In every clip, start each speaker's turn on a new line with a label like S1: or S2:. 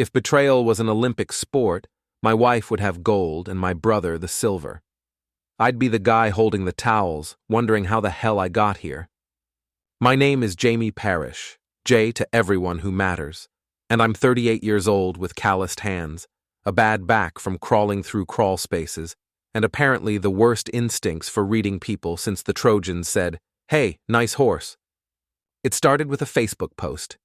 S1: If betrayal was an Olympic sport, my wife would have gold and my brother the silver. I'd be the guy holding the towels, wondering how the hell I got here. My name is Jamie Parish, J to everyone who matters, and I'm 38 years old with calloused hands, a bad back from crawling through crawl spaces, and apparently the worst instincts for reading people since the Trojans said, "Hey, nice horse." It started with a Facebook post.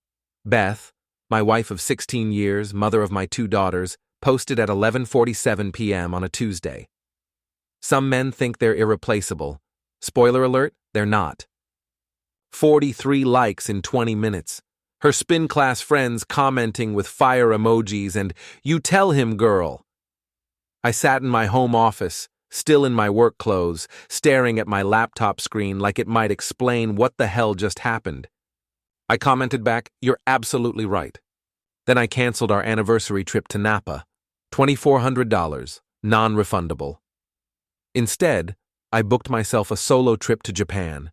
S1: Beth, my wife of 16 years, mother of my 2 daughters, posted at 11:47 p.m. on a Tuesday. Some men think they're irreplaceable. Spoiler alert, they're not. 43 likes in 20 minutes. Her spin class friends commenting with fire emojis and, "You tell him, girl." I sat in my home office, still in my work clothes, staring at my laptop screen like it might explain what the hell just happened. I commented back, "You're absolutely right." Then I canceled our anniversary trip to Napa, $2,400, non-refundable. Instead, I booked myself a solo trip to Japan.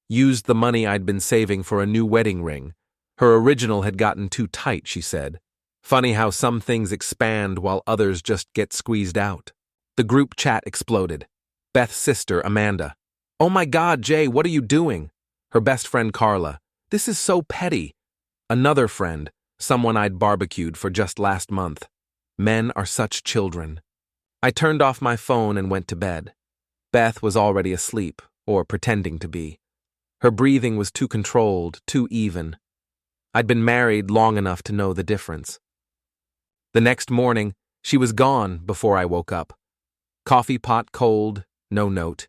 S1: Used the money I'd been saving for a new wedding ring. Her original had gotten too tight, she said. Funny how some things expand while others just get squeezed out. The group chat exploded. Beth's sister, Amanda. "Oh my God, Jay, what are you doing?" Her best friend, Carla. "This is so petty." Another friend, someone I'd barbecued for just last month. Men are such children. I turned off my phone and went to bed. Beth was already asleep, or pretending to be. Her breathing was too controlled, too even. I'd been married long enough to know the difference. The next morning, she was gone before I woke up. Coffee pot cold, no note.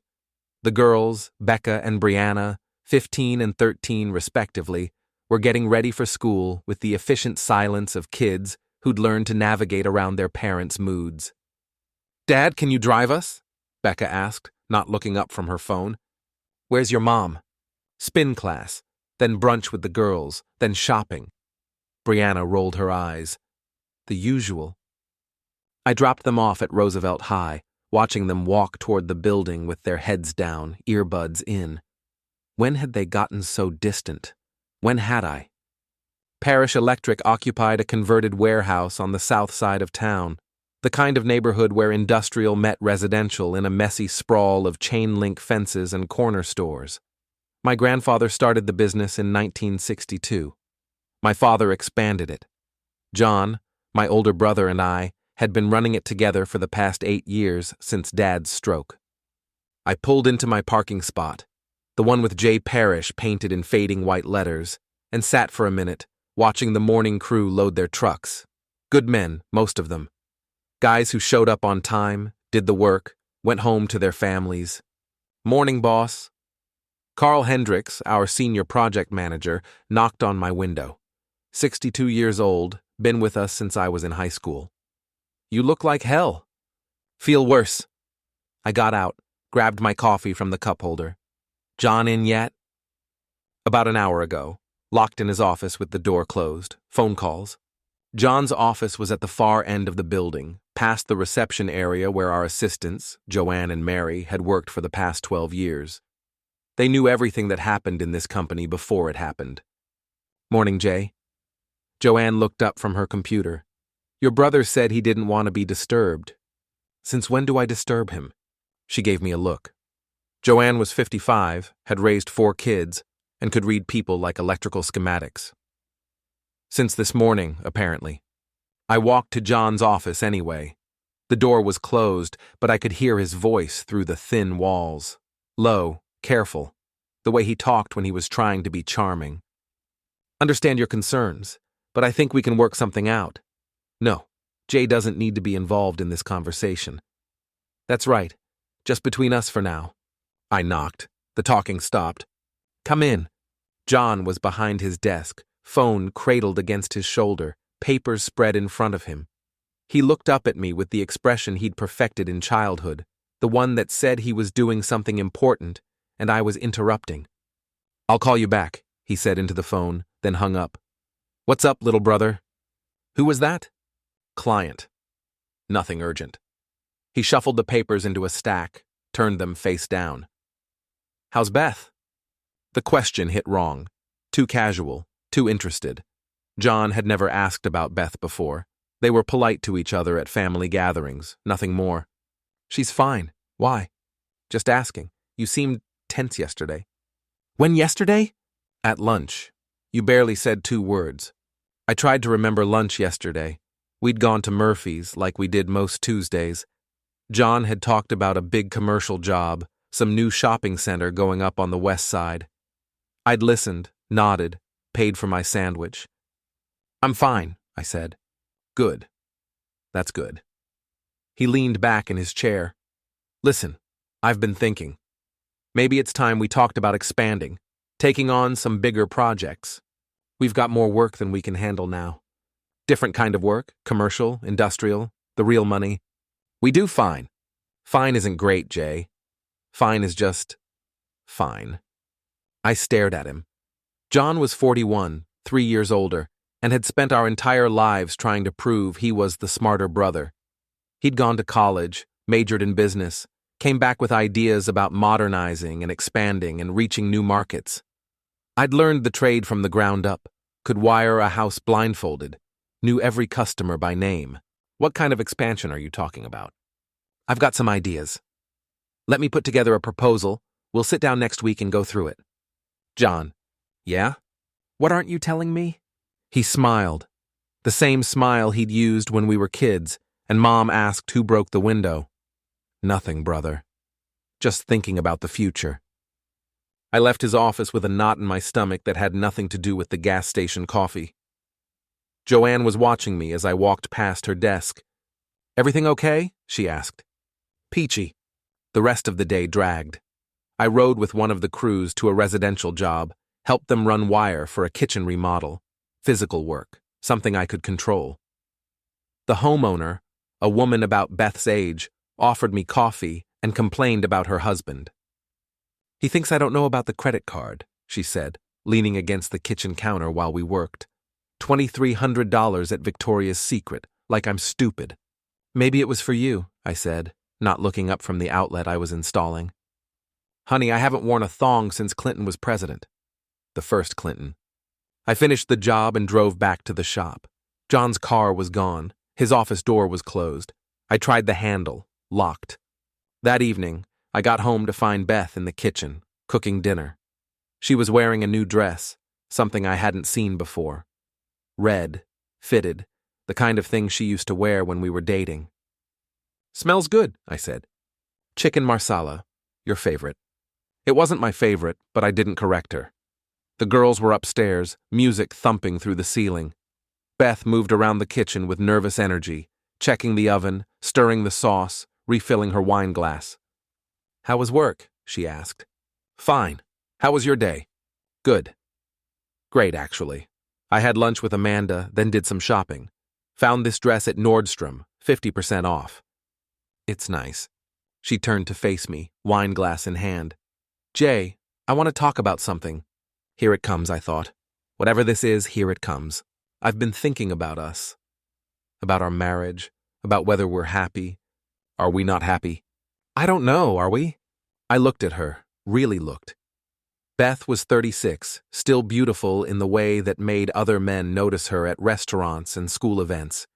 S1: The girls, Becca and Brianna, 15 and 13 respectively, were getting ready for school with the efficient silence of kids who'd learned to navigate around their parents' moods. "Dad, can you drive us?" Becca asked, not looking up from her phone. "Where's your mom?" "Spin class, then brunch with the girls, then shopping." Brianna rolled her eyes. The usual. I dropped them off at Roosevelt High, watching them walk toward the building with their heads down, earbuds in. When had they gotten so distant? When had I? Parish Electric occupied a converted warehouse on the south side of town, the kind of neighborhood where industrial met residential in a messy sprawl of chain-link fences and corner stores. My grandfather started the business in 1962. My father expanded it. John, my older brother, and I had been running it together for the past 8 years since Dad's stroke. I pulled into my parking spot, the one with J. Parish painted in fading white letters, and sat for a minute, watching the morning crew load their trucks. Good men, most of them. Guys who showed up on time, did the work, went home to their families. "Morning, boss." Carl Hendricks, our senior project manager, knocked on my window. 62 years old, been with us since I was in high school. "You look like hell." "Feel worse." I got out, grabbed my coffee from the cup holder. "John in yet?" "About an hour ago. Locked in his office with the door closed. Phone calls." John's office was at the far end of the building, past the reception area where our assistants, Joanne and Mary, had worked for the past 12 years. They knew everything that happened in this company before it happened. "Morning, Jay." Joanne looked up from her computer. "Your brother said he didn't want to be disturbed." "Since when do I disturb him?" She gave me a look. Joanne was 55, had raised 4 kids, and could read people like electrical schematics. "Since this morning, apparently." I walked to John's office anyway. The door was closed, but I could hear his voice through the thin walls. Low, careful, the way he talked when he was trying to be charming. "Understand your concerns, but I think we can work something out." "No, Jay doesn't need to be involved in this conversation." "That's right, just between us for now." I knocked. The talking stopped. "Come in." John was behind his desk, phone cradled against his shoulder, papers spread in front of him. He looked up at me with the expression he'd perfected in childhood, the one that said he was doing something important and I was interrupting. "I'll call you back," he said into the phone, then hung up. "What's up, little brother?" "Who was that?" "Client." "Nothing urgent." He shuffled the papers into a stack, turned them face down. "How's Beth?" The question hit wrong. Too casual, too interested. John had never asked about Beth before. They were polite to each other at family gatherings, nothing more. She's fine. Why? Just asking. You seemed tense yesterday. When yesterday? At lunch. You barely said 2 words. I tried to remember lunch yesterday. We'd gone to Murphy's, like we did most Tuesdays. John had talked about a big commercial job, some new shopping center going up on the west side. I'd listened, nodded, paid for my sandwich. I'm fine, I said. Good. That's good. He leaned back in his chair. Listen, I've been thinking. Maybe it's time we talked about expanding, taking on some bigger projects. We've got more work than we can handle now. Different kind of work, commercial, industrial, the real money. We do fine. Fine isn't great, Jay. Fine is just fine. I stared at him. John was 41, 3 years older, and had spent our entire lives trying to prove he was the smarter brother. He'd gone to college, majored in business, came back with ideas about modernizing and expanding and reaching new markets. I'd learned the trade from the ground up, could wire a house blindfolded, knew every customer by name. What kind of expansion are you talking about? I've got some ideas. Let me put together a proposal. We'll sit down next week and go through it. John. Yeah? What aren't you telling me? He smiled. The same smile he'd used when we were kids, and Mom asked who broke the window. Nothing, brother. Just thinking about the future. I left his office with a knot in my stomach that had nothing to do with the gas station coffee. Joanne was watching me as I walked past her desk. Everything okay? She asked. Peachy. The rest of the day dragged. I rode with one of the crews to a residential job, helped them run wire for a kitchen remodel, physical work, something I could control. The homeowner, a woman about Beth's age, offered me coffee and complained about her husband. He thinks I don't know about the credit card, she said, leaning against the kitchen counter while we worked. $2,300 at Victoria's Secret, like I'm stupid. Maybe it was for you, I said, not looking up from the outlet I was installing. Honey, I haven't worn a thong since Clinton was president. The first Clinton. I finished the job and drove back to the shop. John's car was gone. His office door was closed. I tried the handle, locked. That evening, I got home to find Beth in the kitchen, cooking dinner. She was wearing a new dress, something I hadn't seen before. Red, fitted, the kind of thing she used to wear when we were dating. Smells good, I said. Chicken marsala, your favorite. It wasn't my favorite, but I didn't correct her. The girls were upstairs, music thumping through the ceiling. Beth moved around the kitchen with nervous energy, checking the oven, stirring the sauce, refilling her wine glass. How was work? She asked. Fine. How was your day? Good. Great, actually. I had lunch with Amanda, then did some shopping. Found this dress at Nordstrom, 50% off. It's nice. She turned to face me, wine glass in hand. Jay, I want to talk about something. Here it comes, I thought. Whatever this is, here it comes. I've been thinking about us. About our marriage, about whether we're happy. Are we not happy? I don't know, are we? I looked at her, really looked. Beth was 36, still beautiful in the way that made other men notice her at restaurants and school events.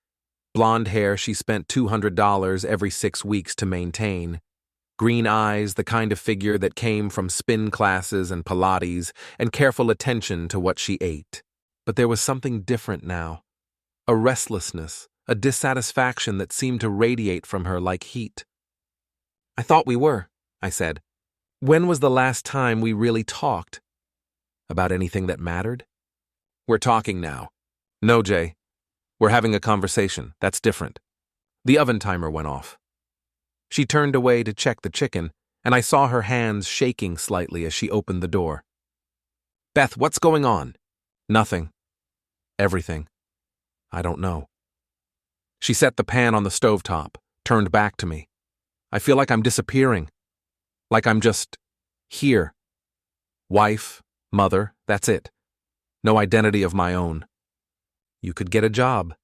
S1: Blonde hair she spent $200 every 6 weeks to maintain. Green eyes, the kind of figure that came from spin classes and Pilates, and careful attention to what she ate. But there was something different now. A restlessness, a dissatisfaction that seemed to radiate from her like heat. I thought we were, I said. When was the last time we really talked? About anything that mattered? We're talking now. No, Jay. We're having a conversation. That's different. The oven timer went off. She turned away to check the chicken, and I saw her hands shaking slightly as she opened the door. Beth, what's going on? Nothing. Everything. I don't know. She set the pan on the stovetop, turned back to me. I feel like I'm disappearing. Like I'm just here. Wife, mother, that's it. No identity of my own. You could get a job.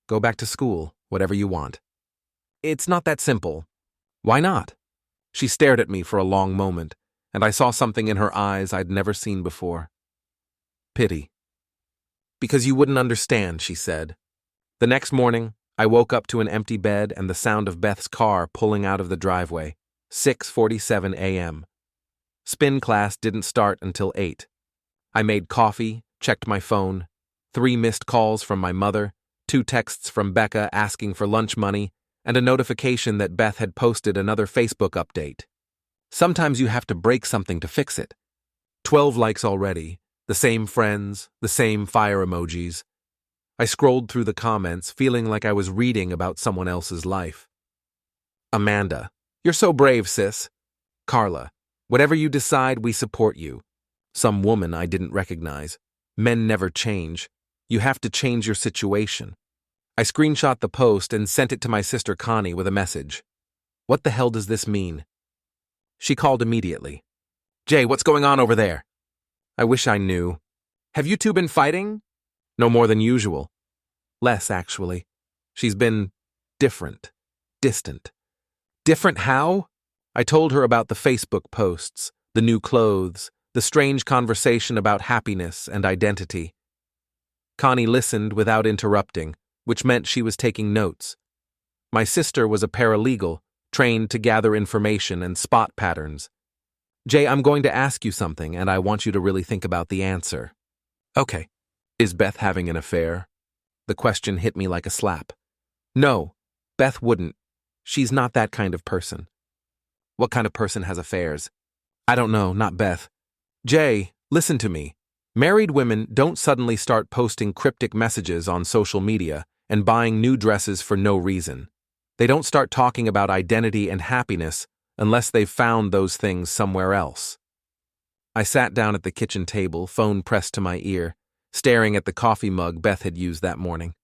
S1: Go back to school, whatever you want. It's not that simple. Why not? She stared at me for a long moment, and I saw something in her eyes I'd never seen before. Pity. Because you wouldn't understand, she said. The next morning, I woke up to an empty bed and the sound of Beth's car pulling out of the driveway. 6:47 a.m. Spin class didn't start until 8. I made coffee, checked my phone, 3 missed calls from my mother, 2 texts from Becca asking for lunch money, and a notification that Beth had posted another Facebook update. Sometimes you have to break something to fix it. 12 likes already, the same friends, the same fire emojis. I scrolled through the comments, feeling like I was reading about someone else's life. Amanda, you're so brave, sis. Carla, whatever you decide, we support you. Some woman I didn't recognize. Men never change. You have to change your situation. I screenshot the post and sent it to my sister Connie with a message. What the hell does this mean? She called immediately. Jay, what's going on over there? I wish I knew. Have you two been fighting? No more than usual. Less, actually. She's been different. Distant. Different how? I told her about the Facebook posts, the new clothes, the strange conversation about happiness and identity. Connie listened without interrupting, which meant she was taking notes. My sister was a paralegal, trained to gather information and spot patterns. Jay, I'm going to ask you something, and I want you to really think about the answer. Okay. Is Beth having an affair? The question hit me like a slap. No, Beth wouldn't. She's not that kind of person. What kind of person has affairs? I don't know, not Beth. Jay, listen to me. Married women don't suddenly start posting cryptic messages on social media and buying new dresses for no reason. They don't start talking about identity and happiness unless they've found those things somewhere else. I sat down at the kitchen table, phone pressed to my ear, staring at the coffee mug Beth had used that morning.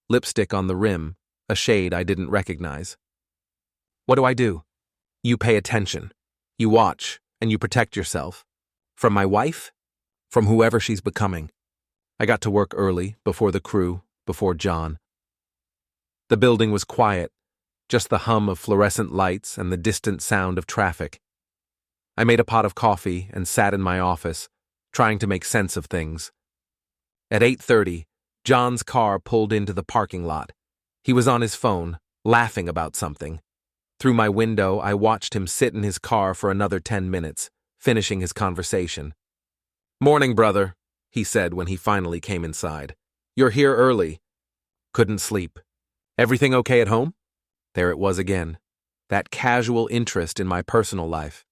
S1: Lipstick on the rim, a shade I didn't recognize. What do? You pay attention. You watch, and you protect yourself. From my wife? From whoever she's becoming. I got to work early, before the crew, before John. The building was quiet, just the hum of fluorescent lights and the distant sound of traffic. I made a pot of coffee and sat in my office, trying to make sense of things. At 8:30, John's car pulled into the parking lot. He was on his phone, laughing about something. Through my window, I watched him sit in his car for another 10 minutes, finishing his conversation. Morning, brother, he said when he finally came inside. You're here early. Couldn't sleep. Everything okay at home? There it was again, that casual interest in my personal life.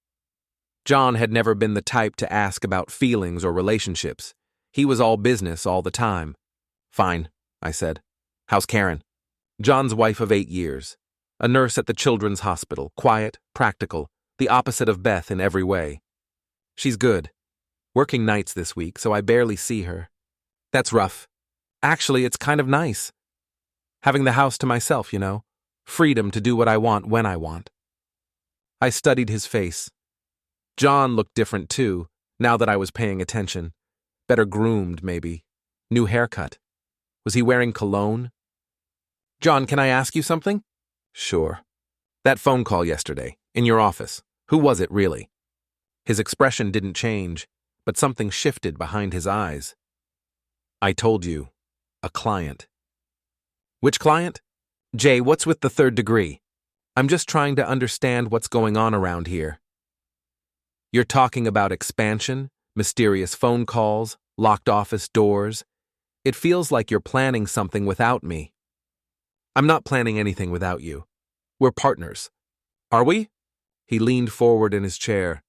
S1: John had never been the type to ask about feelings or relationships. He was all business all the time. Fine, I said. How's Karen? John's wife of 8 years. A nurse at the children's hospital, quiet, practical, the opposite of Beth in every way. She's good. Working nights this week, so I barely see her. That's rough. Actually, it's kind of nice. Having the house to myself, you know. Freedom to do what I want when I want. I studied his face. John looked different too, now that I was paying attention. Better groomed, maybe. New haircut. Was he wearing cologne? John, can I ask you something? Sure. That phone call yesterday, in your office. Who was it, really? His expression didn't change, but something shifted behind his eyes. I told you. A client. Which client? Jay, what's with the 3rd degree? I'm just trying to understand what's going on around here. You're talking about expansion, mysterious phone calls, locked office doors. It feels like you're planning something without me. I'm not planning anything without you. We're partners. Are we? He leaned forward in his chair.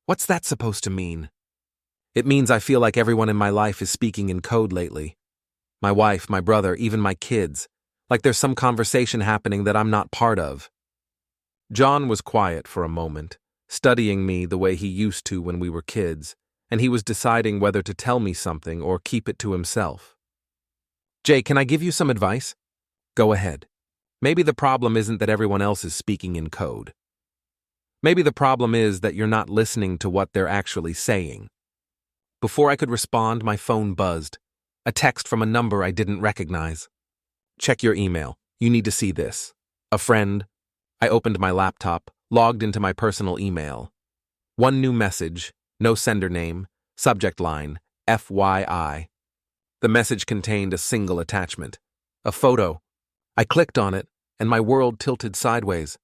S1: What's that supposed to mean? It means I feel like everyone in my life is speaking in code lately. My wife, my brother, even my kids. Like there's some conversation happening that I'm not part of. John was quiet for a moment, studying me the way he used to when we were kids, and he was deciding whether to tell me something or keep it to himself. Jay, can I give you some advice? Go ahead. Maybe the problem isn't that everyone else is speaking in code. Maybe the problem is that you're not listening to what they're actually saying. Before I could respond, my phone buzzed. A text from a number I didn't recognize. Check your email. You need to see this. A friend. I opened my laptop, logged into my personal email. One new message, no sender name, subject line, FYI. The message contained a single attachment. A photo. I clicked on it, and my world tilted sideways.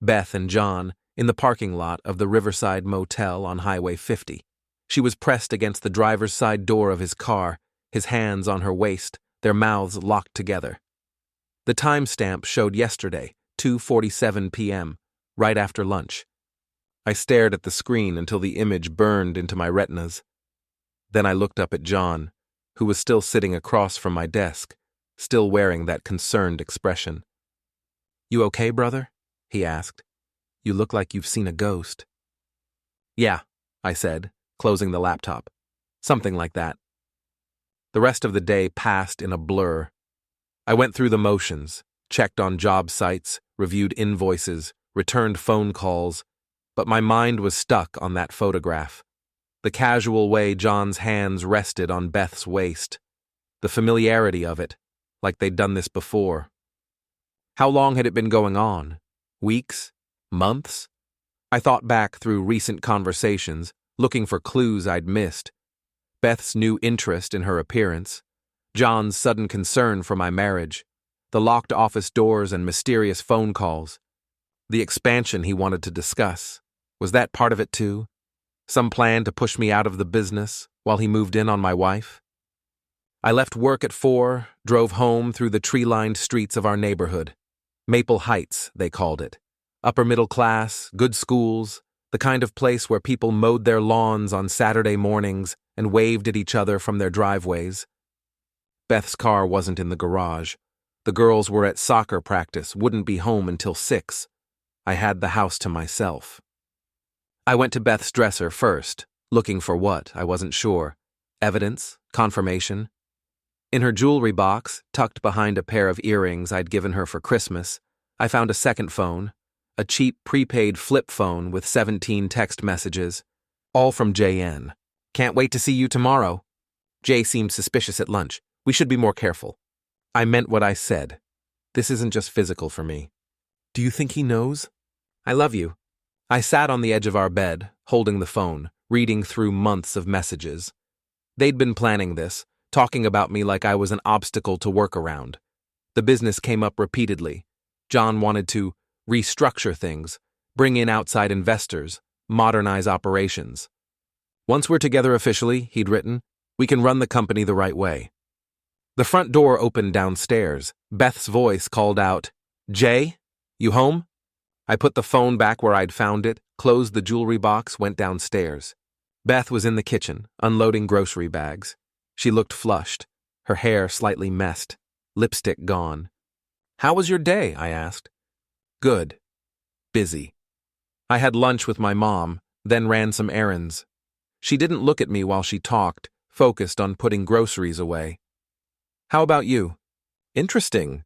S1: Beth and John, in the parking lot of the Riverside Motel on Highway 50. She was pressed against the driver's side door of his car, his hands on her waist, their mouths locked together. The timestamp showed yesterday, 2:47 p.m., right after lunch. I stared at the screen until the image burned into my retinas. Then I looked up at John, who was still sitting across from my desk, still wearing that concerned expression. "You okay, brother?" he asked. "You look like you've seen a ghost." "Yeah," I said, closing the laptop. "Something like that." The rest of the day passed in a blur. I went through the motions, checked on job sites, reviewed invoices, returned phone calls, but my mind was stuck on that photograph. The casual way John's hands rested on Beth's waist. The familiarity of it, like they'd done this before. How long had it been going on? Weeks? Months? I thought back through recent conversations, looking for clues I'd missed. Beth's new interest in her appearance, John's sudden concern for my marriage, the locked office doors and mysterious phone calls, the expansion he wanted to discuss. Was that part of it too? Some plan to push me out of the business while he moved in on my wife? I left work at 4, drove home through the tree-lined streets of our neighborhood. Maple Heights, they called it. Upper middle class, good schools, the kind of place where people mowed their lawns on Saturday mornings and waved at each other from their driveways. Beth's car wasn't in the garage. The girls were at soccer practice, wouldn't be home until 6. I had the house to myself. I went to Beth's dresser first, looking for what, I wasn't sure. Evidence? Confirmation? In her jewelry box, tucked behind a pair of earrings I'd given her for Christmas, I found a second phone, a cheap prepaid flip phone with 17 text messages, all from JN. "Can't wait to see you tomorrow. Jay seemed suspicious at lunch. We should be more careful." I meant what I said. This isn't just physical for me. "Do you think he knows?" "I love you." I sat on the edge of our bed, holding the phone, reading through months of messages. They'd been planning this, talking about me like I was an obstacle to work around. The business came up repeatedly. John wanted to restructure things, bring in outside investors, modernize operations. "Once we're together officially," he'd written, "we can run the company the right way." The front door opened downstairs. Beth's voice called out, "Jay, you home?" I put the phone back where I'd found it, closed the jewelry box, went downstairs. Beth was in the kitchen, unloading grocery bags. She looked flushed, her hair slightly messed, lipstick gone. "How was your day?" I asked. "Good. Busy. I had lunch with my mom, then ran some errands." She didn't look at me while she talked, focused on putting groceries away. "How about you?" "Interesting."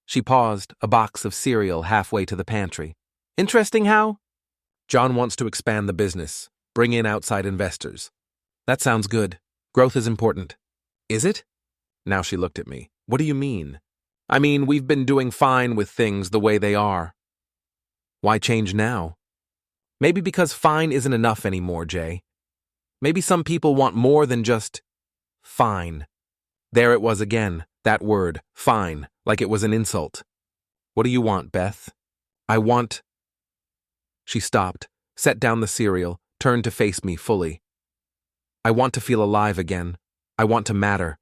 S1: She paused, a box of cereal halfway to the pantry. "Interesting how?" "John wants to expand the business, bring in outside investors." "That sounds good. Growth is important." "Is it?" Now she looked at me. "What do you mean?" "I mean, we've been doing fine with things the way they are." "Why change now?" "Maybe because fine isn't enough anymore, Jay. Maybe some people want more than just fine." There it was again, that word, fine, like it was an insult. "What do you want, Beth?" "I want—" She stopped, set down the cereal, turned to face me fully. "I want to feel alive again. I want to matter.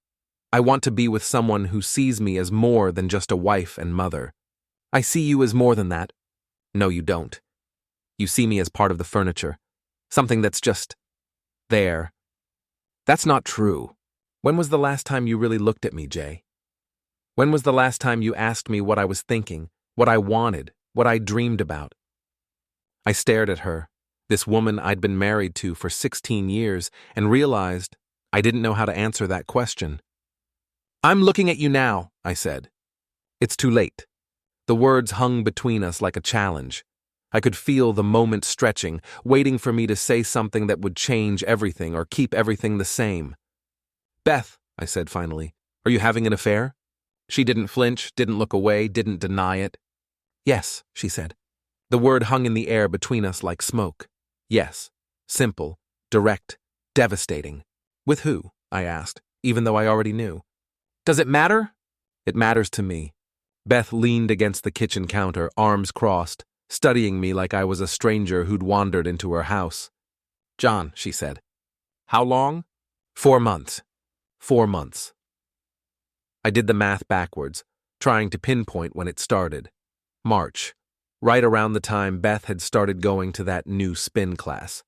S1: I want to be with someone who sees me as more than just a wife and mother. I see you as more than that." "No, you don't. You see me as part of the furniture. Something that's just there." "That's not true. When was the last time you really looked at me, Jay? When was the last time you asked me what I was thinking, what I wanted, what I dreamed about?" I stared at her, this woman I'd been married to for 16 years, and realized I didn't know how to answer that question. "I'm looking at you now," I said. It's too late. The words hung between us like a challenge. I could feel the moment stretching, waiting for me to say something that would change everything or keep everything the same. "Beth," I said finally, "are you having an affair?" She didn't flinch, didn't look away, didn't deny it. "Yes," she said. The word hung in the air between us like smoke. Yes. Simple, direct, devastating. "With who?" I asked, even though I already knew. Does it matter? It matters to me. Beth leaned against the kitchen counter, arms crossed, studying me like I was a stranger who'd wandered into her house. John, she said. How long? 4 months. 4 months. I did the math backwards, trying to pinpoint when it started. March, right around the time Beth had started going to that new spin class.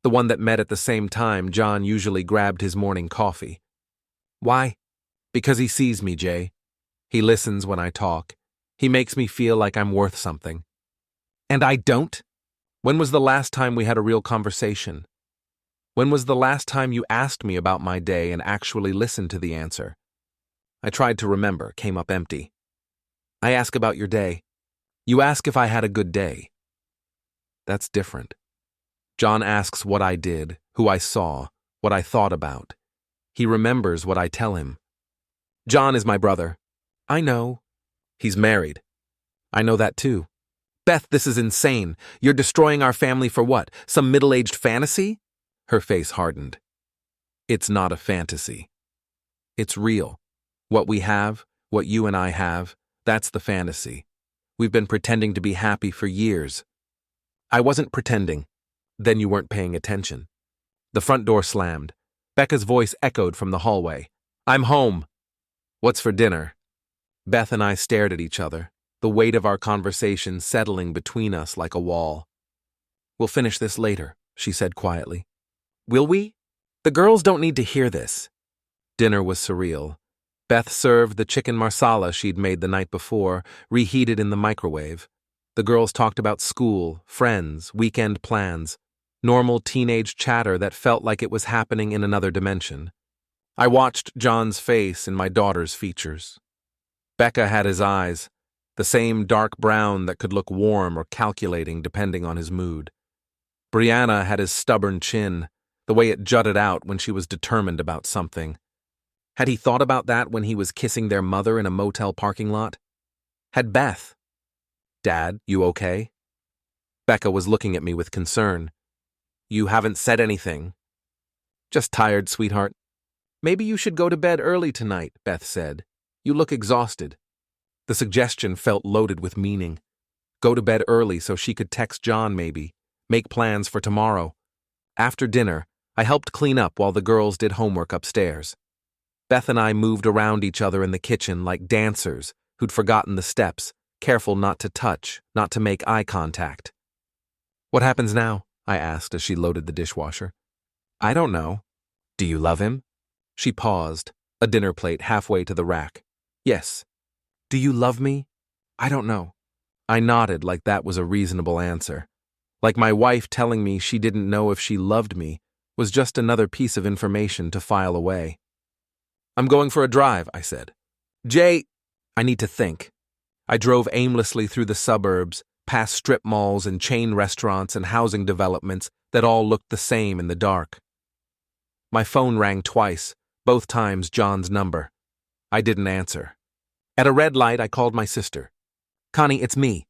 S1: The one that met at the same time John usually grabbed his morning coffee. Why? Because he sees me, Jay. He listens when I talk. He makes me feel like I'm worth something. And I don't? When was the last time we had a real conversation? When was the last time you asked me about my day and actually listened to the answer? I tried to remember, came up empty. I ask about your day. You ask if I had a good day. That's different. John asks what I did, who I saw, what I thought about. He remembers what I tell him. John is my brother. I know. He's married. I know that too. Beth, this is insane. You're destroying our family for what? Some middle-aged fantasy? Her face hardened. It's not a fantasy. It's real. What we have, what you and I have, that's the fantasy. We've been pretending to be happy for years. I wasn't pretending. Then you weren't paying attention. The front door slammed. Becca's voice echoed from the hallway. I'm home. What's for dinner? Beth and I stared at each other, the weight of our conversation settling between us like a wall. We'll finish this later, she said quietly. Will we? The girls don't need to hear this. Dinner was surreal. Beth served the chicken marsala she'd made the night before, reheated in the microwave. The girls talked about school, friends, weekend plans, normal teenage chatter that felt like it was happening in another dimension. I watched John's face and my daughter's features. Becca had his eyes, the same dark brown that could look warm or calculating depending on his mood. Brianna had his stubborn chin, the way it jutted out when she was determined about something. Had he thought about that when he was kissing their mother in a motel parking lot? Had Beth? Dad, you okay? Becca was looking at me with concern. You haven't said anything. Just tired, sweetheart. Maybe you should go to bed early tonight, Beth said. You look exhausted. The suggestion felt loaded with meaning. Go to bed early so she could text John maybe, make plans for tomorrow. After dinner, I helped clean up while the girls did homework upstairs. Beth and I moved around each other in the kitchen like dancers who'd forgotten the steps, careful not to touch, not to make eye contact. What happens now? I asked as she loaded the dishwasher. I don't know. Do you love him? She paused, a dinner plate halfway to the rack. Yes. Do you love me? I don't know. I nodded like that was a reasonable answer. Like my wife telling me she didn't know if she loved me was just another piece of information to file away. I'm going for a drive, I said. Jay, I need to think. I drove aimlessly through the suburbs, past strip malls and chain restaurants and housing developments that all looked the same in the dark. My phone rang twice, both times John's number. I didn't answer. At a red light, I called my sister. Connie, it's me.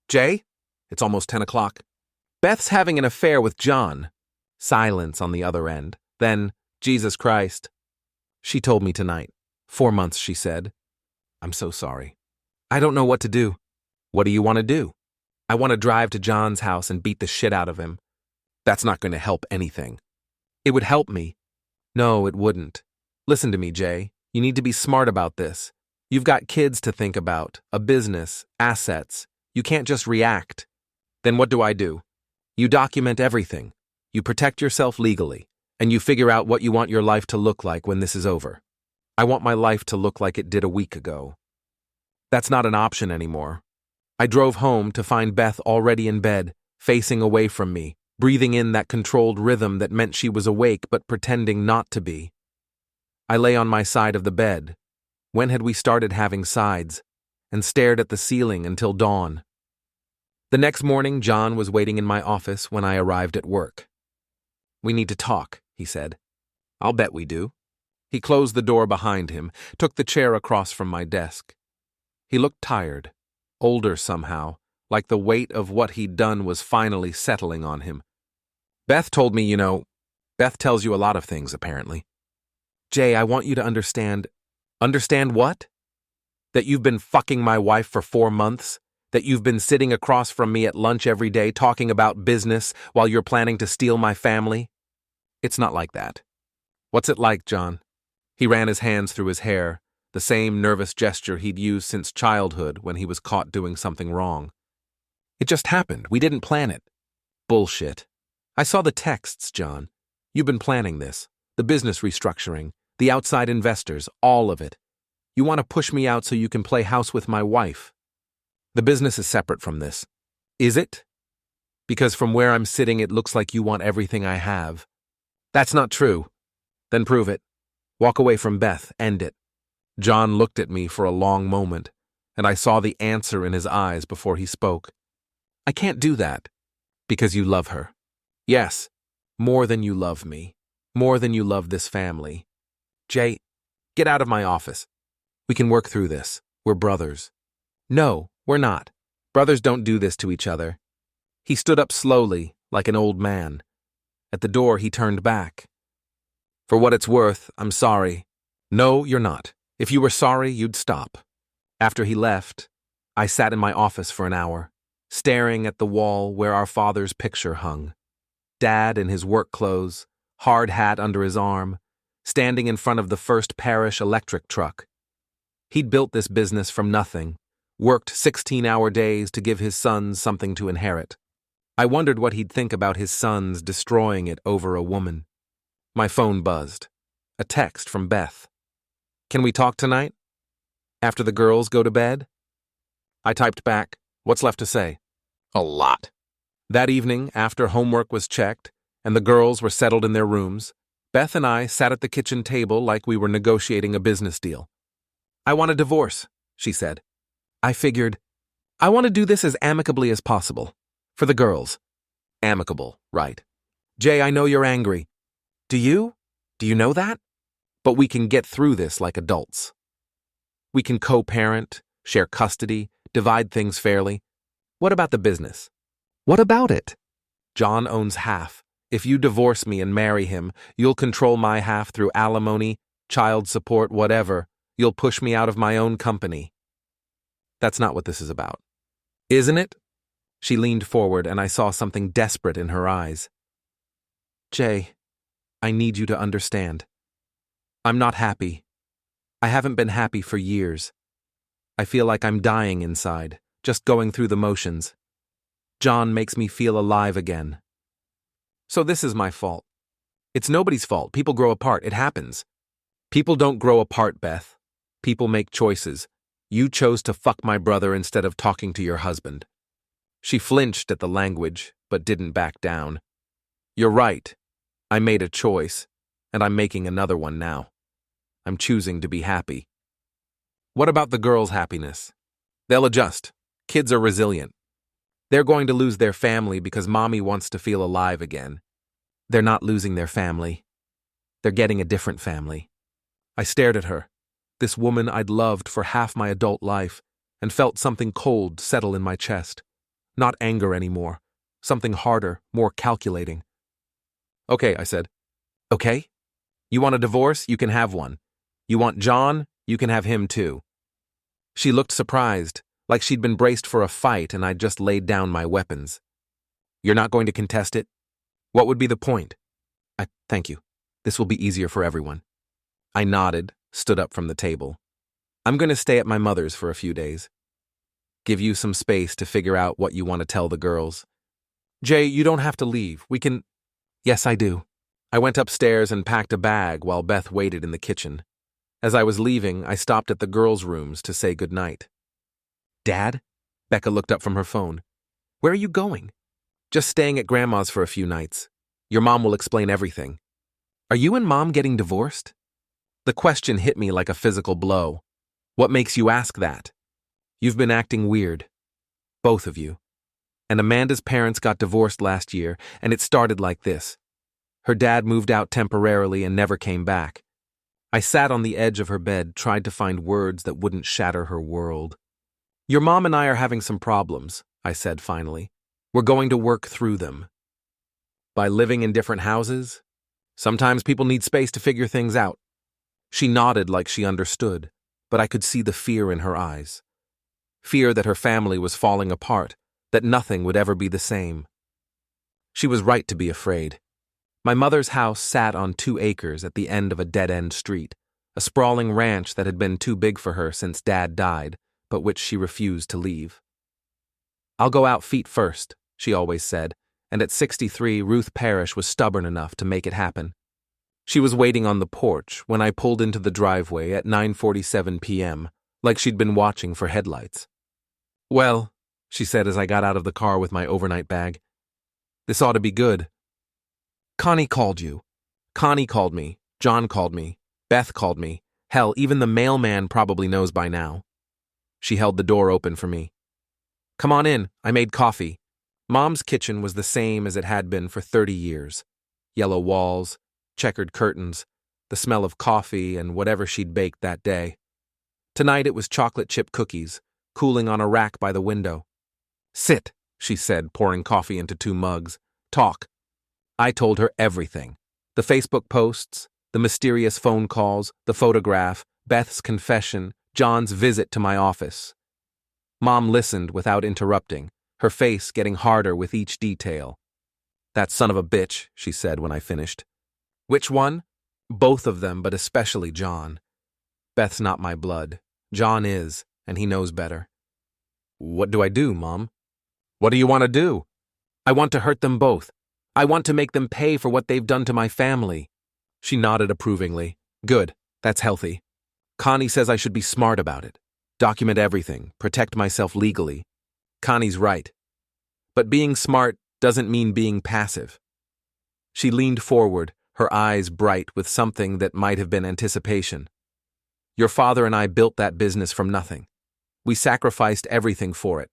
S1: Jay? It's almost 10 o'clock. Beth's having an affair with John. Silence on the other end. Then, Jesus Christ. She told me tonight. 4 months, she said. I'm so sorry. I don't know what to do. What do you want to do? I want to drive to John's house and beat the shit out of him. That's not going to help anything. It would help me. No, it wouldn't. Listen to me, Jay. You need to be smart about this. You've got kids to think about, a business, assets. You can't just react. Then what do? You document everything. You protect yourself legally, and you figure out what you want your life to look like when this is over. I want my life to look like it did a week ago. That's not an option anymore. I drove home to find Beth already in bed, facing away from me, breathing in that controlled rhythm that meant she was awake but pretending not to be. I lay on my side of the bed. When had we started having sides? And stared at the ceiling until dawn. The next morning, John was waiting in my office when I arrived at work. We need to talk, he said. I'll bet we do. He closed the door behind him, took the chair across from my desk. He looked tired, older somehow, like the weight of what he'd done was finally settling on him. Beth told me, Beth tells you a lot of things, apparently. Jay, I want you to understand, Understand what? That you've been fucking my wife for 4 months? That you've been sitting across from me at lunch every day talking about business while you're planning to steal my family? It's not like that. What's it like, John? He ran his hands through his hair, the same nervous gesture he'd used since childhood when he was caught doing something wrong. It just happened. We didn't plan it. Bullshit. I saw the texts, John. You've been planning this. The business restructuring, the outside investors, all of it. You want to push me out so you can play house with my wife. The business is separate from this. Is it? Because from where I'm sitting, it looks like you want everything I have. That's not true. Then prove it. Walk away from Beth. End it. John looked at me for a long moment, and I saw the answer in his eyes before he spoke. I can't do that. Because you love her. Yes, more than you love me. More than you love this family. Jay, get out of my office. We can work through this. We're brothers. No, we're not. Brothers don't do this to each other. He stood up slowly, like an old man. At the door, he turned back. For what it's worth, I'm sorry. No, you're not. If you were sorry, you'd stop. After he left, I sat in my office for an hour, staring at the wall where our father's picture hung. Dad in his work clothes, hard hat under his arm, standing in front of the first Parish electric truck. He'd built this business from nothing, worked 16-hour days to give his sons something to inherit. I wondered what he'd think about his sons destroying it over a woman. My phone buzzed. A text from Beth. Can we talk tonight? After the girls go to bed? I typed back, what's left to say? A lot. That evening, after homework was checked and the girls were settled in their rooms, Beth and I sat at the kitchen table like we were negotiating a business deal. I want a divorce, she said. I figured, I want to do this as amicably as possible. For the girls. Amicable, right. Jay, I know you're angry. Do you? Do you know that? But we can get through this like adults. We can co-parent, share custody, divide things fairly. What about the business? What about it? John owns half. If you divorce me and marry him, you'll control my half through alimony, child support, whatever. You'll push me out of my own company. That's not what this is about. Isn't it? She leaned forward and I saw something desperate in her eyes. Jay, I need you to understand. I'm not happy. I haven't been happy for years. I feel like I'm dying inside, just going through the motions. John makes me feel alive again. So this is my fault. It's nobody's fault. People grow apart. It happens. People don't grow apart, Beth. People make choices. You chose to fuck my brother instead of talking to your husband. She flinched at the language, but didn't back down. You're right. I made a choice, and I'm making another one now. I'm choosing to be happy. What about the girls' happiness? They'll adjust. Kids are resilient. They're going to lose their family because mommy wants to feel alive again. They're not losing their family. They're getting a different family. I stared at her, this woman I'd loved for half my adult life, and felt something cold settle in my chest. Not anger anymore. Something harder, more calculating. Okay, I said. Okay? You want a divorce? You can have one. You want John? You can have him too. She looked surprised, like she'd been braced for a fight and I'd just laid down my weapons. You're not going to contest it? What would be the point? Thank you. This will be easier for everyone. I nodded, stood up from the table. I'm going to stay at my mother's for a few days. Give you some space to figure out what you want to tell the girls. Jay, you don't have to leave. We can... Yes, I do. I went upstairs and packed a bag while Beth waited in the kitchen. As I was leaving, I stopped at the girls' rooms to say goodnight. Dad? Becca looked up from her phone. Where are you going? Just staying at Grandma's for a few nights. Your mom will explain everything. Are you and Mom getting divorced? The question hit me like a physical blow. What makes you ask that? You've been acting weird. Both of you. And Amanda's parents got divorced last year, and it started like this. Her dad moved out temporarily and never came back. I sat on the edge of her bed, tried to find words that wouldn't shatter her world. Your mom and I are having some problems, I said finally. We're going to work through them. By living in different houses? Sometimes people need space to figure things out. She nodded like she understood, but I could see the fear in her eyes. Fear that her family was falling apart, that nothing would ever be the same. She was right to be afraid. My mother's house sat on 2 acres at the end of a dead-end street, a sprawling ranch that had been too big for her since Dad died, but which she refused to leave. "I'll go out feet first," she always said, and at 63, Ruth Parish was stubborn enough to make it happen. She was waiting on the porch when I pulled into the driveway at 9:47 p.m., like she'd been watching for headlights. "Well," she said as I got out of the car with my overnight bag, "this ought to be good." "Connie called you." "Connie called me. John called me. Beth called me. Hell, even the mailman probably knows by now." She held the door open for me. "Come on in, I made coffee." Mom's kitchen was the same as it had been for 30 years. Yellow walls, checkered curtains, the smell of coffee and whatever she'd baked that day. Tonight it was chocolate chip cookies, cooling on a rack by the window. "Sit," she said, pouring coffee into 2 mugs. "Talk." I told her everything. The Facebook posts, the mysterious phone calls, the photograph, Beth's confession, John's visit to my office. Mom listened without interrupting, her face getting harder with each detail. "That son of a bitch," she said when I finished. "Which one?" "Both of them, but especially John. Beth's not my blood. John is, and he knows better." "What do I do, Mom?" "What do you want to do?" "I want to hurt them both. I want to make them pay for what they've done to my family." She nodded approvingly. "Good, that's healthy. Connie says I should be smart about it. Document everything, protect myself legally. Connie's right. But being smart doesn't mean being passive." She leaned forward, her eyes bright with something that might have been anticipation. "Your father and I built that business from nothing. We sacrificed everything for it.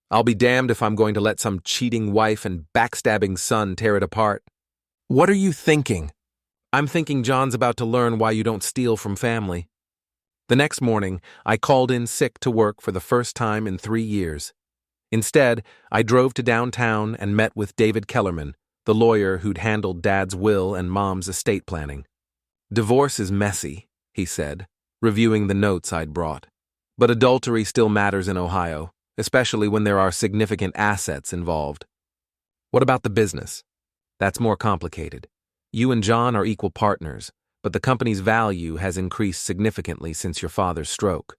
S1: I'll be damned if I'm going to let some cheating wife and backstabbing son tear it apart." "What are you thinking?" "I'm thinking John's about to learn why you don't steal from family." The next morning, I called in sick to work for the first time in 3 years. Instead, I drove to downtown and met with David Kellerman, the lawyer who'd handled Dad's will and Mom's estate planning. "Divorce is messy," he said, reviewing the notes I'd brought. "But adultery still matters in Ohio, especially when there are significant assets involved." "What about the business?" "That's more complicated. You and John are equal partners, but the company's value has increased significantly since your father's stroke.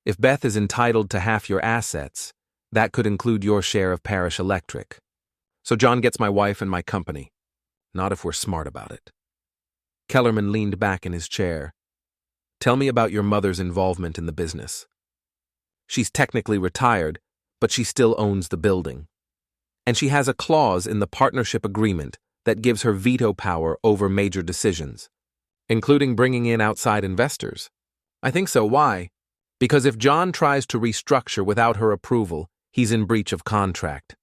S1: If Beth is entitled to half your assets, that could include your share of Parish Electric. So John gets my wife and my company. Not if we're smart about it." Kellerman leaned back in his chair. "Tell me about your mother's involvement in the business." "She's technically retired, but she still owns the building. And she has a clause in the partnership agreement that gives her veto power over major decisions, including bringing in outside investors." "I think so. Why?" "Because if John tries to restructure without her approval, he's in breach of contract.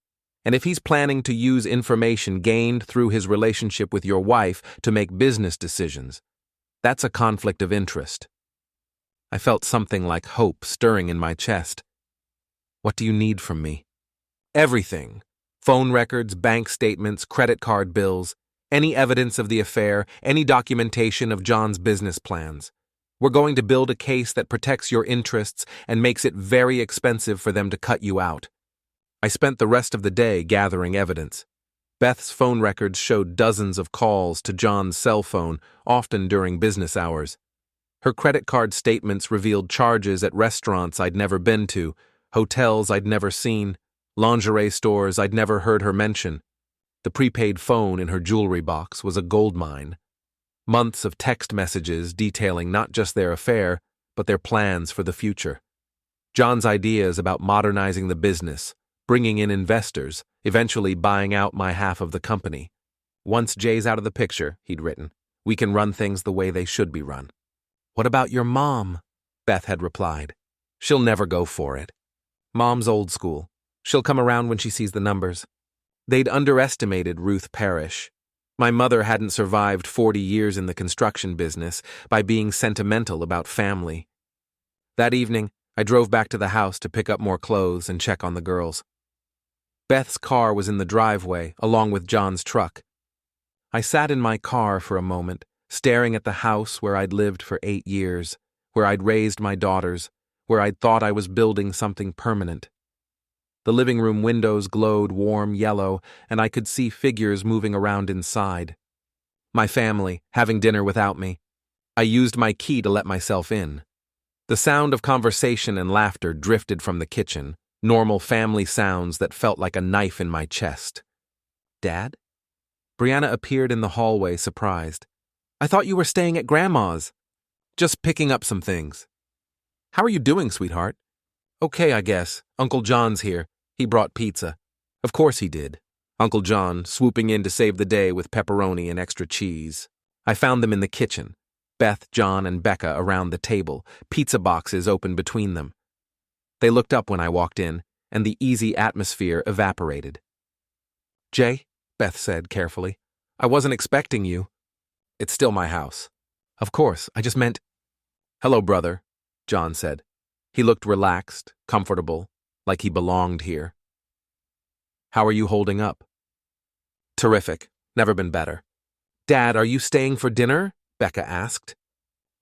S1: And if he's planning to use information gained through his relationship with your wife to make business decisions, that's a conflict of interest." I felt something like hope stirring in my chest. "What do you need from me?" "Everything. Phone records, bank statements, credit card bills, any evidence of the affair, any documentation of John's business plans. We're going to build a case that protects your interests and makes it very expensive for them to cut you out." I spent the rest of the day gathering evidence. Beth's phone records showed dozens of calls to John's cell phone, often during business hours. Her credit card statements revealed charges at restaurants I'd never been to, hotels I'd never seen, lingerie stores I'd never heard her mention. The prepaid phone in her jewelry box was a goldmine. Months of text messages detailing not just their affair, but their plans for the future. John's ideas about modernizing the business, bringing in investors, eventually buying out my half of the company. "Once Jay's out of the picture," he'd written, "we can run things the way they should be run." "What about your mom?" Beth had replied. "She'll never go for it. Mom's old school. She'll come around when she sees the numbers." They'd underestimated Ruth Parish. My mother hadn't survived 40 years in the construction business by being sentimental about family. That evening, I drove back to the house to pick up more clothes and check on the girls. Beth's car was in the driveway, along with John's truck. I sat in my car for a moment, staring at the house where I'd lived for 8 years, where I'd raised my daughters, where I'd thought I was building something permanent. The living room windows glowed warm yellow, and I could see figures moving around inside. My family, having dinner without me. I used my key to let myself in. The sound of conversation and laughter drifted from the kitchen, normal family sounds that felt like a knife in my chest. Dad? Brianna appeared in the hallway, surprised. I thought you were staying at Grandma's. Just picking up some things. How are you doing, sweetheart? Okay, I guess. Uncle John's here. He brought pizza. Of course he did. Uncle John, swooping in to save the day with pepperoni and extra cheese. I found them in the kitchen. Beth, John, and Becca around the table, pizza boxes open between them. They looked up when I walked in, and the easy atmosphere evaporated. Jay, Beth said carefully, I wasn't expecting you. It's still my house. Of course, I just meant... Hello, brother, John said. He looked relaxed, comfortable, like he belonged here. How are you holding up? Terrific. Never been better. Dad, are you staying for dinner? Becca asked.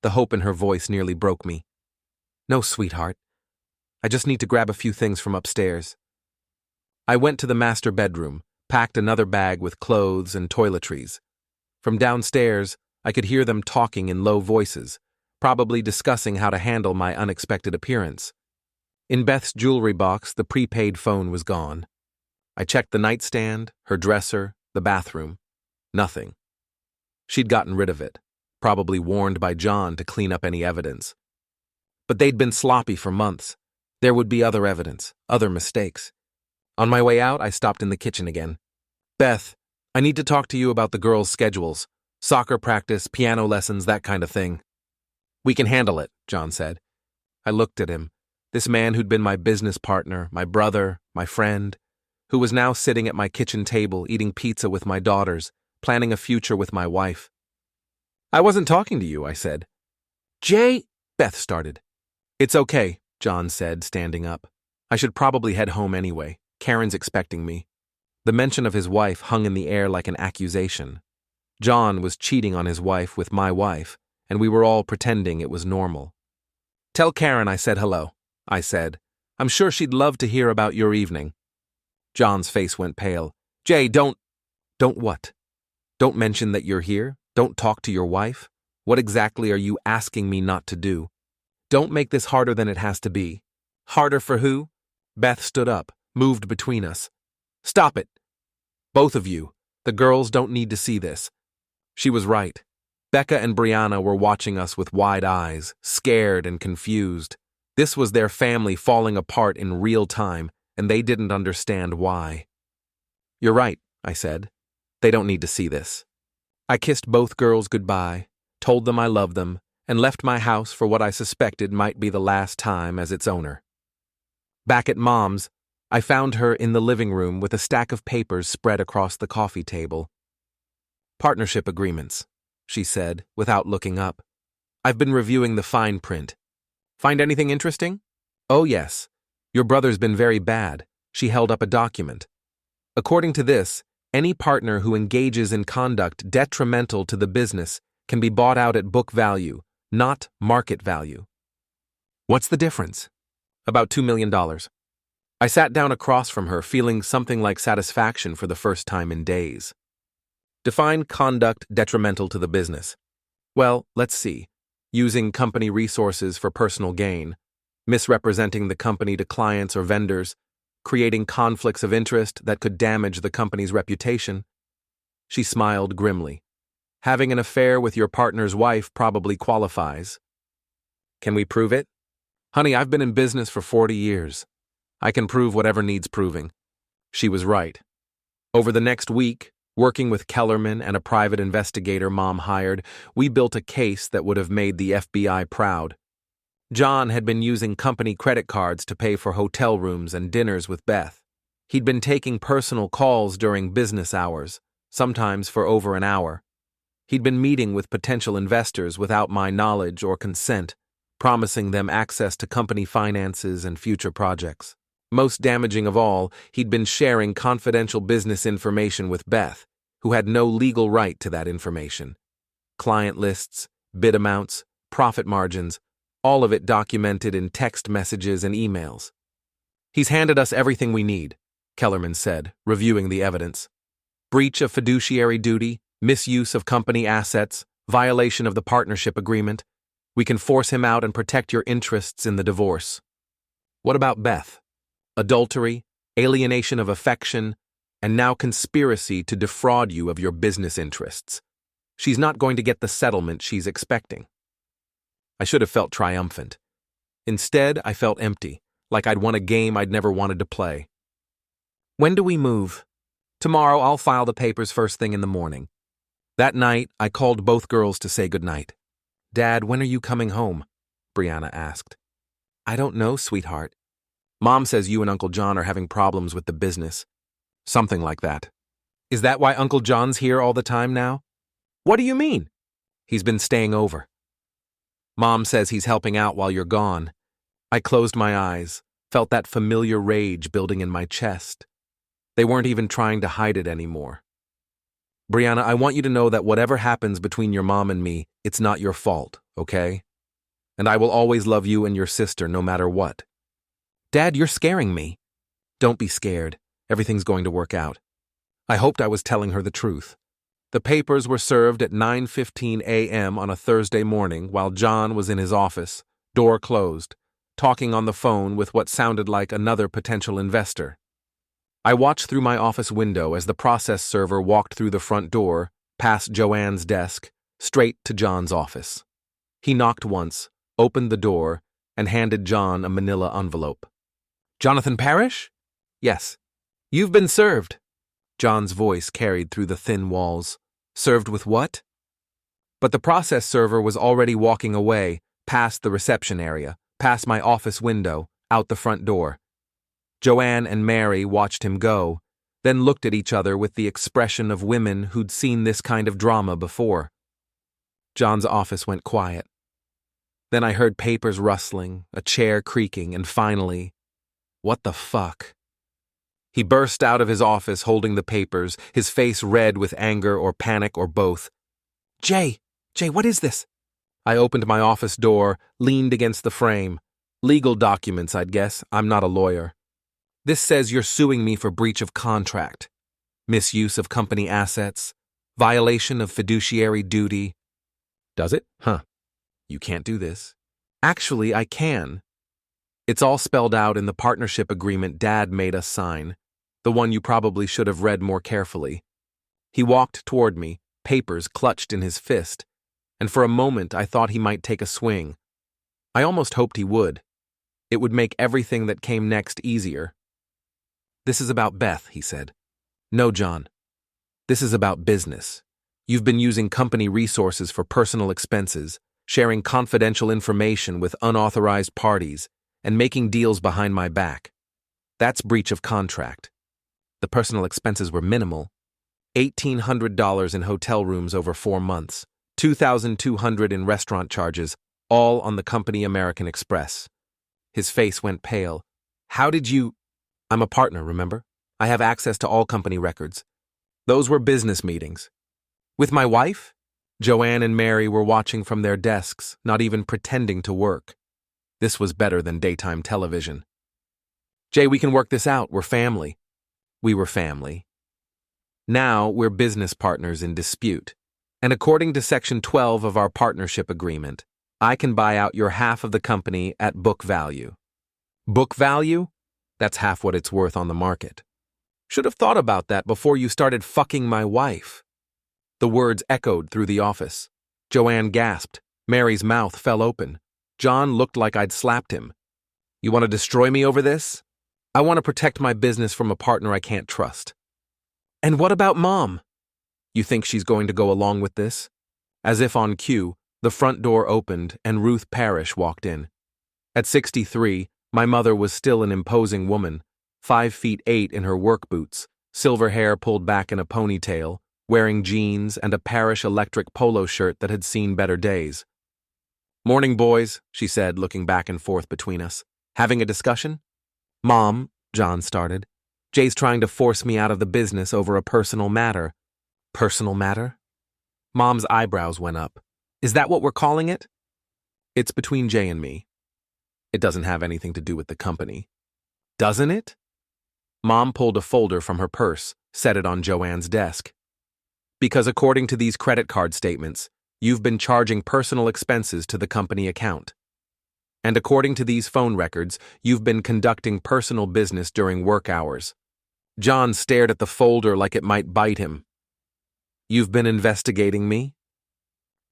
S1: The hope in her voice nearly broke me. No, sweetheart. I just need to grab a few things from upstairs. I went to the master bedroom, packed another bag with clothes and toiletries. From downstairs, I could hear them talking in low voices, probably discussing how to handle my unexpected appearance. In Beth's jewelry box, the prepaid phone was gone. I checked the nightstand, her dresser, the bathroom. Nothing. She'd gotten rid of it, probably warned by John to clean up any evidence. But they'd been sloppy for months. There would be other evidence, other mistakes. On my way out, I stopped in the kitchen again. Beth, I need to talk to you about the girls' schedules. Soccer practice, piano lessons, that kind of thing. We can handle it, John said. I looked at him, this man who'd been my business partner, my brother, my friend, who was now sitting at my kitchen table eating pizza with my daughters, planning a future with my wife. I wasn't talking to you, I said. Jay, Beth started. It's okay, John said, standing up. I should probably head home anyway. Karen's expecting me. The mention of his wife hung in the air like an accusation. John was cheating on his wife with my wife, and we were all pretending it was normal. Tell Karen I said hello, I said. I'm sure she'd love to hear about your evening. John's face went pale. Jay, don't what? Don't mention that you're here? Don't talk to your wife? What exactly are you asking me not to do? Don't make this harder than it has to be. Harder for who? Beth stood up, moved between us. Stop it. Both of you. The girls don't need to see this. She was right. Becca and Brianna were watching us with wide eyes, scared and confused. This was their family falling apart in real time, and they didn't understand why. You're right, I said. They don't need to see this. I kissed both girls goodbye, told them I loved them, and left my house for what I suspected might be the last time as its owner. Back at Mom's, I found her in the living room with a stack of papers spread across the coffee table. Partnership agreements, she said, without looking up. I've been reviewing the fine print. Find anything interesting? Oh, yes. Your brother's been very bad. She held up a document. According to this, any partner who engages in conduct detrimental to the business can be bought out at book value, not market value. What's the difference? About $2 million. I sat down across from her, feeling something like satisfaction for the first time in days. Define conduct detrimental to the business. Well, let's see. Using company resources for personal gain, misrepresenting the company to clients or vendors, creating conflicts of interest that could damage the company's reputation. She smiled grimly. Having an affair with your partner's wife probably qualifies. Can we prove it? Honey, I've been in business for 40 years. I can prove whatever needs proving. She was right. Over the next week, working with Kellerman and a private investigator Mom hired, we built a case that would have made the FBI proud. John had been using company credit cards to pay for hotel rooms and dinners with Beth. He'd been taking personal calls during business hours, sometimes for over an hour. He'd been meeting with potential investors without my knowledge or consent, promising them access to company finances and future projects. Most damaging of all, he'd been sharing confidential business information with Beth, who had no legal right to that information. client lists, bid amounts, profit margins, all of it documented in text messages and emails. He's handed us everything we need, Kellerman said, reviewing the evidence. Breach of fiduciary duty, misuse of company assets, violation of the partnership agreement. We can force him out and protect your interests in the divorce. What about Beth? Adultery, alienation of affection, and now conspiracy to defraud you of your business interests. She's not going to get the settlement she's expecting. I should have felt triumphant. Instead, I felt empty, like I'd won a game I'd never wanted to play. When do we move? Tomorrow I'll file the papers first thing in the morning. That night, I called both girls to say goodnight. Dad, when are you coming home? Brianna asked. I don't know, sweetheart. Mom says you and Uncle John are having problems with the business. Something like that. Is that why Uncle John's here all the time now? What do you mean? He's been staying over. Mom says he's helping out while you're gone. I closed my eyes, felt that familiar rage building in my chest. They weren't even trying to hide it anymore. Brianna, I want you to know that whatever happens between your mom and me, it's not your fault, okay? And I will always love you and your sister no matter what. Dad, you're scaring me. Don't be scared. Everything's going to work out. I hoped I was telling her the truth. The papers were served at 9:15 a.m. on a Thursday morning while John was in his office, door closed, talking on the phone with what sounded like another potential investor. I watched through my office window as the process server walked through the front door, past Joanne's desk, straight to John's office. He knocked once, opened the door, and handed John a manila envelope. Jonathan Parish? Yes. You've been served. John's voice carried through the thin walls. Served with what? But the process server was already walking away, past the reception area, past my office window, out the front door. Joanne and Mary watched him go, then looked at each other with the expression of women who'd seen this kind of drama before. John's office went quiet. Then I heard papers rustling, a chair creaking, and finally, what the fuck? He burst out of his office holding the papers, his face red with anger or panic or both. Jay, what is this? I opened my office door, leaned against the frame. Legal documents, I'd guess. I'm not a lawyer. This says you're suing me for breach of contract, misuse of company assets, violation of fiduciary duty. Does it? Huh. You can't do this. Actually, I can. It's all spelled out in the partnership agreement Dad made us sign, the one you probably should have read more carefully. He walked toward me, papers clutched in his fist, and for a moment I thought he might take a swing. I almost hoped he would. It would make everything that came next easier. This is about Beth, he said. No, John. This is about business. You've been using company resources for personal expenses, sharing confidential information with unauthorized parties, and making deals behind my back. That's breach of contract. The personal expenses were minimal. $1,800 in hotel rooms over 4 months, $2,200 in restaurant charges, all on the company American Express. His face went pale. How did you... I'm a partner, remember? I have access to all company records. Those were business meetings. With my wife? Joanne and Mary were watching from their desks, not even pretending to work. This was better than daytime television. Jay, we can work this out. We're family. We were family. Now we're business partners in dispute. And according to Section 12 of our partnership agreement, I can buy out your half of the company at book value. Book value? That's half what it's worth on the market. Should have thought about that before you started fucking my wife. The words echoed through the office. Joanne gasped. Mary's mouth fell open. John looked like I'd slapped him. You want to destroy me over this? I want to protect my business from a partner I can't trust. And what about Mom? You think she's going to go along with this? As if on cue, the front door opened and Ruth Parish walked in. At 63, my mother was still an imposing woman, 5'8" in her work boots, silver hair pulled back in a ponytail, wearing jeans and a Parish electric polo shirt that had seen better days. Morning, boys, she said, looking back and forth between us. Having a discussion? Mom, John started. Jay's trying to force me out of the business over a personal matter. Personal matter? Mom's eyebrows went up. Is that what we're calling it? It's between Jay and me. It doesn't have anything to do with the company. Doesn't it? Mom pulled a folder from her purse, set it on Joanne's desk. Because according to these credit card statements, you've been charging personal expenses to the company account. And according to these phone records, you've been conducting personal business during work hours. John stared at the folder like it might bite him. You've been investigating me?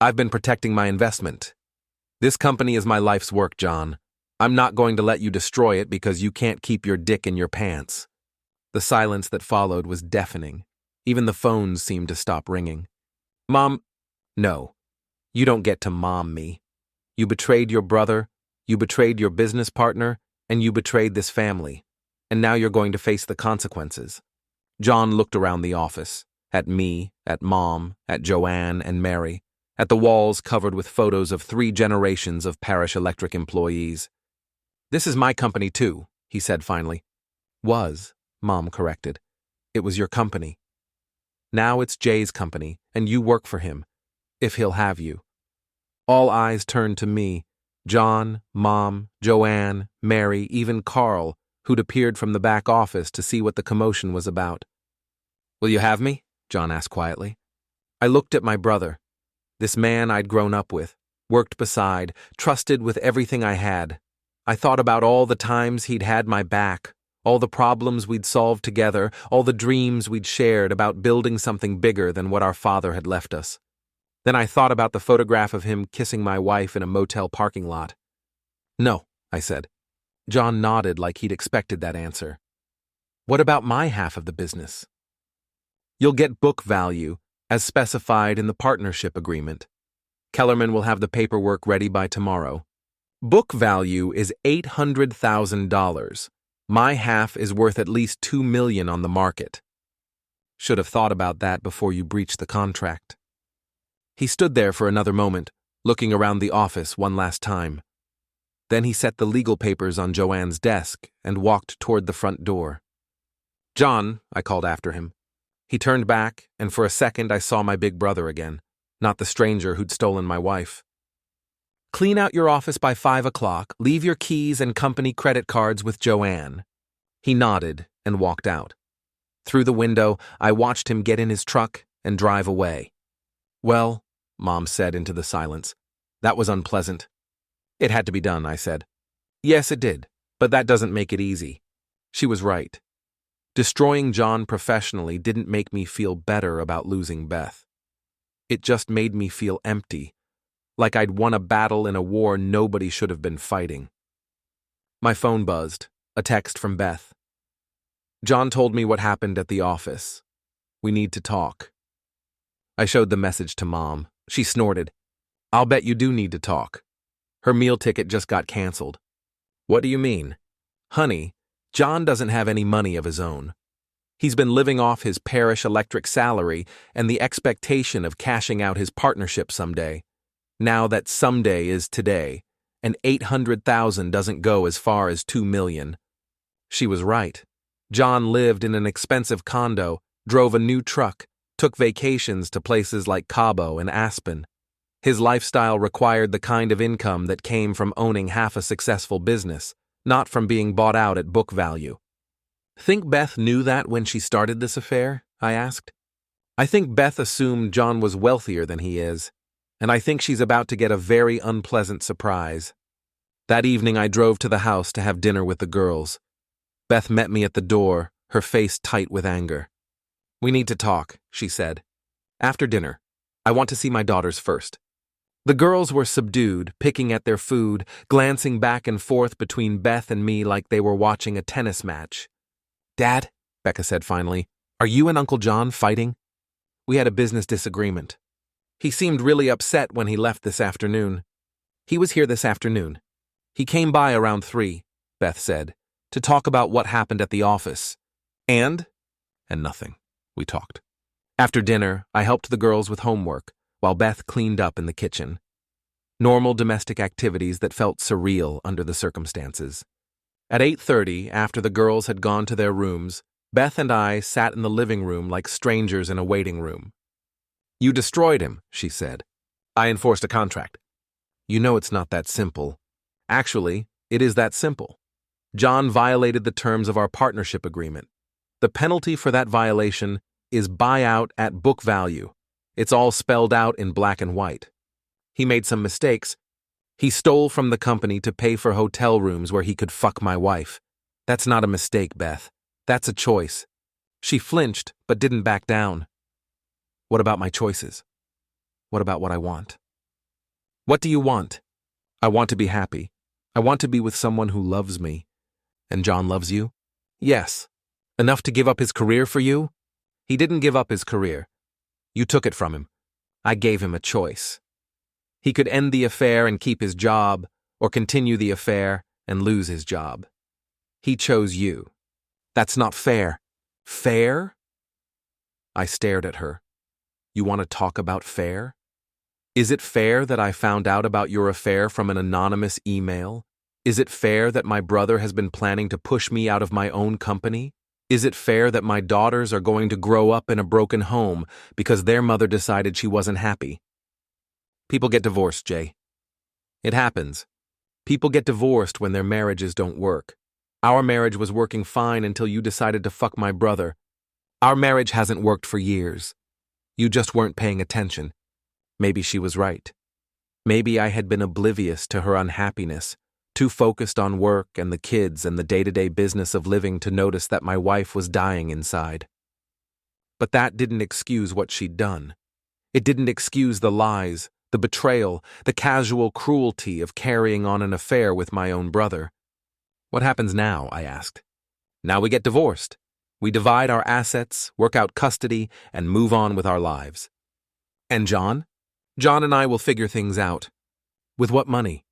S1: I've been protecting my investment. This company is my life's work, John. I'm not going to let you destroy it because you can't keep your dick in your pants. The silence that followed was deafening. Even the phones seemed to stop ringing. Mom, no. You don't get to mom me. You betrayed your brother, you betrayed your business partner, and you betrayed this family. And now you're going to face the consequences. John looked around the office, at me, at Mom, at Joanne and Mary, at the walls covered with photos of 3 generations of Parish Electric employees. This is my company too, he said finally. Was, Mom corrected. It was your company. Now it's Jay's company, and you work for him, if he'll have you. All eyes turned to me, John, Mom, Joanne, Mary, even Carl, who'd appeared from the back office to see what the commotion was about. Will you have me? John asked quietly. I looked at my brother, this man I'd grown up with, worked beside, trusted with everything I had. I thought about all the times he'd had my back, all the problems we'd solved together, all the dreams we'd shared about building something bigger than what our father had left us. Then I thought about the photograph of him kissing my wife in a motel parking lot. No, I said. John nodded like he'd expected that answer. What about my half of the business? You'll get book value, as specified in the partnership agreement. Kellerman will have the paperwork ready by tomorrow. Book value is $800,000. My half is worth at least $2 million on the market. Should have thought about that before you breached the contract. He stood there for another moment, looking around the office one last time. Then he set the legal papers on Joanne's desk and walked toward the front door. John, I called after him. He turned back, and for a second I saw my big brother again, not the stranger who'd stolen my wife. Clean out your office by 5 o'clock, leave your keys and company credit cards with Joanne. He nodded and walked out. Through the window, I watched him get in his truck and drive away. Well, Mom said into the silence, that was unpleasant. It had to be done, I said. Yes, it did, but that doesn't make it easy. She was right. Destroying John professionally didn't make me feel better about losing Beth. It just made me feel empty, like I'd won a battle in a war nobody should have been fighting. My phone buzzed, a text from Beth. John told me what happened at the office. We need to talk. I showed the message to Mom. She snorted. I'll bet you do need to talk. Her meal ticket just got canceled. What do you mean? Honey, John doesn't have any money of his own. He's been living off his Parish Electric salary and the expectation of cashing out his partnership someday. Now that someday is today, and $800,000 doesn't go as far as $2 million. She was right. John lived in an expensive condo, drove a new truck, took vacations to places like Cabo and Aspen. His lifestyle required the kind of income that came from owning half a successful business, not from being bought out at book value. Think Beth knew that when she started this affair? I asked. I think Beth assumed John was wealthier than he is, and I think she's about to get a very unpleasant surprise. That evening I drove to the house to have dinner with the girls. Beth met me at the door, her face tight with anger. We need to talk, she said. After dinner. I want to see my daughters first. The girls were subdued, picking at their food, glancing back and forth between Beth and me like they were watching a tennis match. Dad, Becca said finally, are you and Uncle John fighting? We had a business disagreement. He seemed really upset when he left this afternoon. He was here this afternoon. He came by around 3, Beth said, to talk about what happened at the office. And nothing. We talked. After dinner, I helped the girls with homework, while Beth cleaned up in the kitchen. Normal domestic activities that felt surreal under the circumstances. At 8:30, after the girls had gone to their rooms, Beth and I sat in the living room like strangers in a waiting room. You destroyed him, she said. I enforced a contract. You know it's not that simple. Actually, it is that simple. John violated the terms of our partnership agreement. The penalty for that violation is buyout at book value. It's all spelled out in black and white. He made some mistakes. He stole from the company to pay for hotel rooms where he could fuck my wife. That's not a mistake, Beth. That's a choice. She flinched, but didn't back down. What about my choices? What about what I want? What do you want? I want to be happy. I want to be with someone who loves me. And John loves you? Yes. Enough to give up his career for you? He didn't give up his career. You took it from him. I gave him a choice. He could end the affair and keep his job, or continue the affair and lose his job. He chose you. That's not fair. Fair? I stared at her. You want to talk about fair? Is it fair that I found out about your affair from an anonymous email? Is it fair that my brother has been planning to push me out of my own company? Is it fair that my daughters are going to grow up in a broken home because their mother decided she wasn't happy? People get divorced, Jay. It happens. People get divorced when their marriages don't work. Our marriage was working fine until you decided to fuck my brother. Our marriage hasn't worked for years. You just weren't paying attention. Maybe she was right. Maybe I had been oblivious to her unhappiness, too focused on work and the kids and the day-to-day business of living to notice that my wife was dying inside. But that didn't excuse what she'd done. It didn't excuse the lies, the betrayal, the casual cruelty of carrying on an affair with my own brother. What happens now? I asked. Now we get divorced. We divide our assets, work out custody, and move on with our lives. And John? John and I will figure things out. With what money?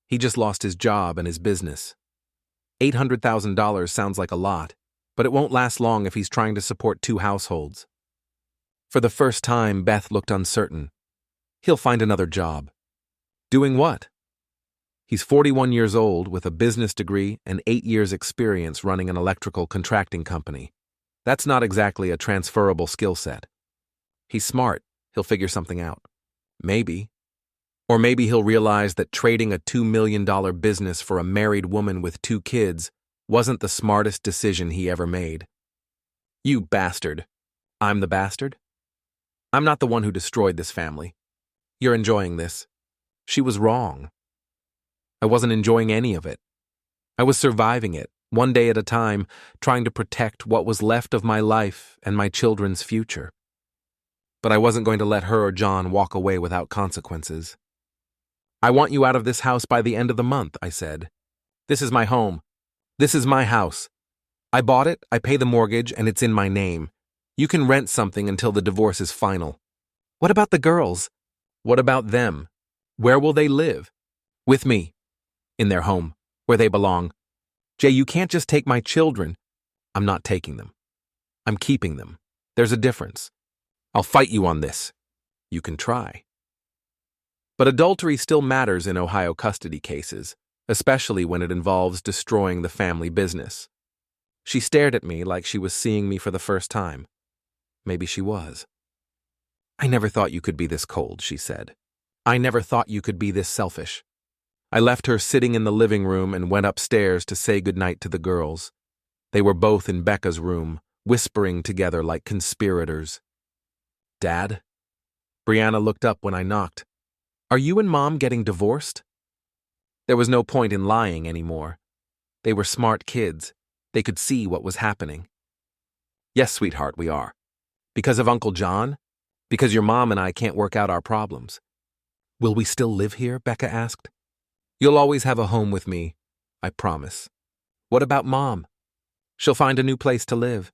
S1: He just lost his job and his business. $800,000 sounds like a lot, but it won't last long if he's trying to support 2 households. For the first time, Beth looked uncertain. He'll find another job. Doing what? He's 41 years old with a business degree and 8 years' experience running an electrical contracting company. That's not exactly a transferable skill set. He's smart. He'll figure something out. Maybe. Or maybe he'll realize that trading a $2 million business for a married woman with 2 kids wasn't the smartest decision he ever made. You bastard. I'm the bastard? I'm not the one who destroyed this family. You're enjoying this. She was wrong. I wasn't enjoying any of it. I was surviving it, one day at a time, trying to protect what was left of my life and my children's future. But I wasn't going to let her or John walk away without consequences. I want you out of this house by the end of the month, I said. This is my home. This is my house. I bought it, I pay the mortgage, and it's in my name. You can rent something until the divorce is final. What about the girls? What about them? Where will they live? With me. In their home, where they belong. Jay, you can't just take my children. I'm not taking them. I'm keeping them. There's a difference. I'll fight you on this. You can try. But adultery still matters in Ohio custody cases, especially when it involves destroying the family business. She stared at me like she was seeing me for the first time. Maybe she was. I never thought you could be this cold, she said. I never thought you could be this selfish. I left her sitting in the living room and went upstairs to say goodnight to the girls. They were both in Becca's room, whispering together like conspirators. Dad? Brianna looked up when I knocked. Are you and Mom getting divorced? There was no point in lying anymore. They were smart kids. They could see what was happening. Yes, sweetheart, we are. Because of Uncle John? Because your mom and I can't work out our problems. Will we still live here? Becca asked. You'll always have a home with me, I promise. What about Mom? She'll find a new place to live.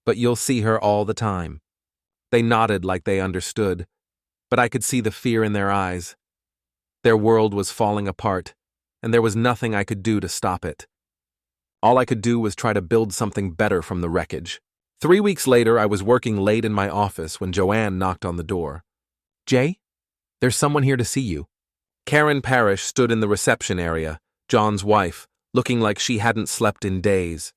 S1: But you'll see her all the time. They nodded like they understood, but I could see the fear in their eyes. Their world was falling apart, and there was nothing I could do to stop it. All I could do was try to build something better from the wreckage. 3 weeks later, I was working late in my office when Joanne knocked on the door. Jay, there's someone here to see you. Karen Parish stood in the reception area, John's wife, looking like she hadn't slept in days.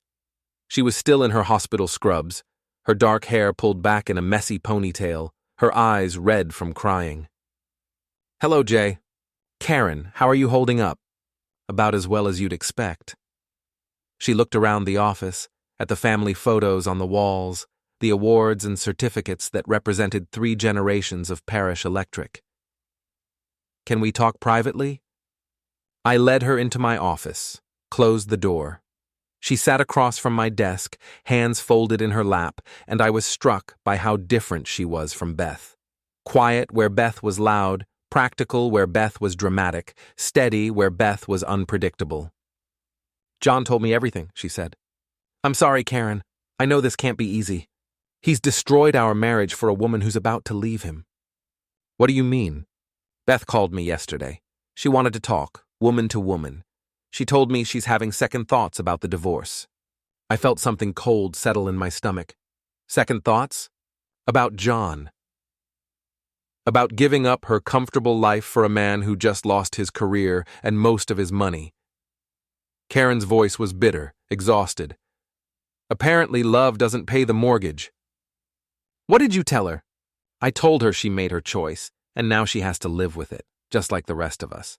S1: She was still in her hospital scrubs, her dark hair pulled back in a messy ponytail, her eyes red from crying. "Hello, Jay. Karen, how are you holding up?" "About as well as you'd expect." She looked around the office, at the family photos on the walls, the awards and certificates that represented 3 generations of Parish Electric. "Can we talk privately?" I led her into my office, closed the door. She sat across from my desk, hands folded in her lap, and I was struck by how different she was from Beth. Quiet where Beth was loud, practical where Beth was dramatic, steady where Beth was unpredictable. "John told me everything," she said. "I'm sorry, Karen. I know this can't be easy. He's destroyed our marriage for a woman who's about to leave him." "What do you mean?" "Beth called me yesterday. She wanted to talk, woman to woman. She told me she's having second thoughts about the divorce." I felt something cold settle in my stomach. Second thoughts? About John. About giving up her comfortable life for a man who just lost his career and most of his money. Karen's voice was bitter, exhausted. "Apparently love doesn't pay the mortgage." "What did you tell her?" "I told her she made her choice, and now she has to live with it, just like the rest of us."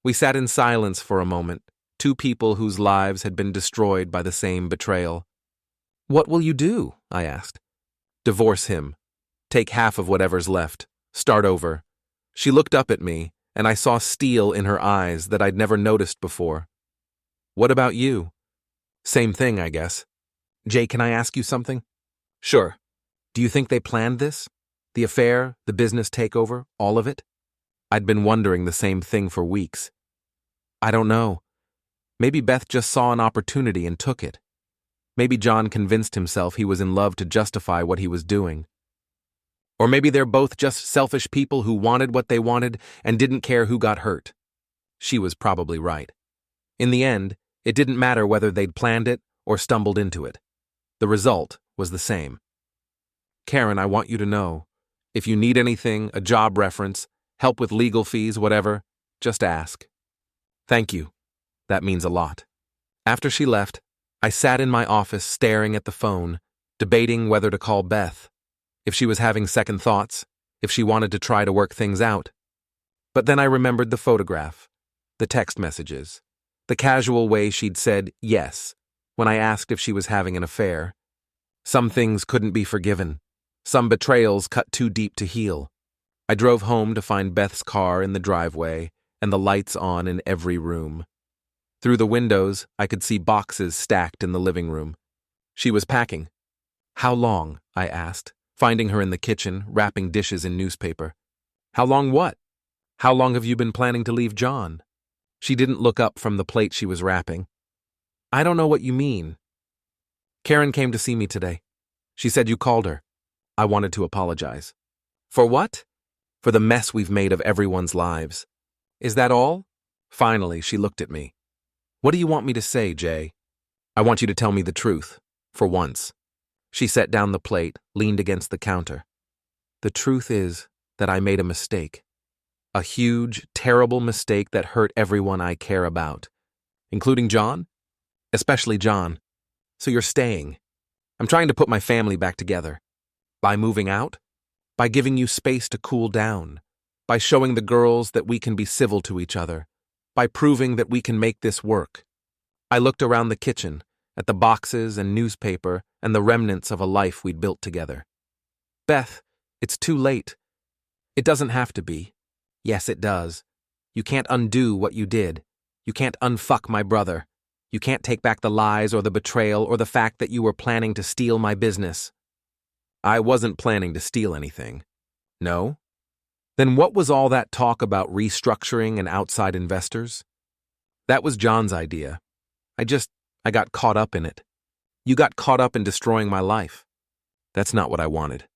S1: We sat in silence for a moment, 2 people whose lives had been destroyed by the same betrayal. "What will you do?" I asked. "Divorce him. Take half of whatever's left. Start over." She looked up at me, and I saw steel in her eyes that I'd never noticed before. "What about you?" "Same thing, I guess." "Jay, can I ask you something?" "Sure." "Do you think they planned this? The affair, the business takeover, all of it?" I'd been wondering the same thing for weeks. "I don't know. Maybe Beth just saw an opportunity and took it. Maybe John convinced himself he was in love to justify what he was doing. Or maybe they're both just selfish people who wanted what they wanted and didn't care who got hurt." She was probably right. In the end, it didn't matter whether they'd planned it or stumbled into it. The result was the same. "Karen, I want you to know, if you need anything, a job reference, help with legal fees, whatever, just ask." "Thank you. That means a lot." After she left, I sat in my office staring at the phone, debating whether to call Beth, if she was having second thoughts, if she wanted to try to work things out. But then I remembered the photograph, the text messages, the casual way she'd said yes when I asked if she was having an affair. Some things couldn't be forgiven. Some betrayals cut too deep to heal. I drove home to find Beth's car in the driveway and the lights on in every room. Through the windows, I could see boxes stacked in the living room. She was packing. "How long?" I asked, finding her in the kitchen, wrapping dishes in newspaper. "How long what?" "How long have you been planning to leave John?" She didn't look up from the plate she was wrapping. "I don't know what you mean." "Karen came to see me today. She said you called her." I wanted to apologize. "For what?" "For the mess we've made of everyone's lives." "Is that all?" Finally, she looked at me. "What do you want me to say, Jay?" "I want you to tell me the truth, for once." She set down the plate, leaned against the counter. "The truth is that I made a mistake. A huge, terrible mistake that hurt everyone I care about. Including John? Especially John. So you're staying. I'm trying to put my family back together. By moving out? By giving you space to cool down. By showing the girls that we can be civil to each other. By proving that we can make this work." I looked around the kitchen, at the boxes and newspaper and the remnants of a life we'd built together. "Beth, it's too late. It doesn't have to be." "Yes, it does. You can't undo what you did. You can't unfuck my brother. You can't take back the lies or the betrayal or the fact that you were planning to steal my business." I wasn't planning to steal anything. No? Then what was all that talk about restructuring and outside investors? That was John's idea. I got caught up in it. You got caught up in destroying my life. That's not what I wanted.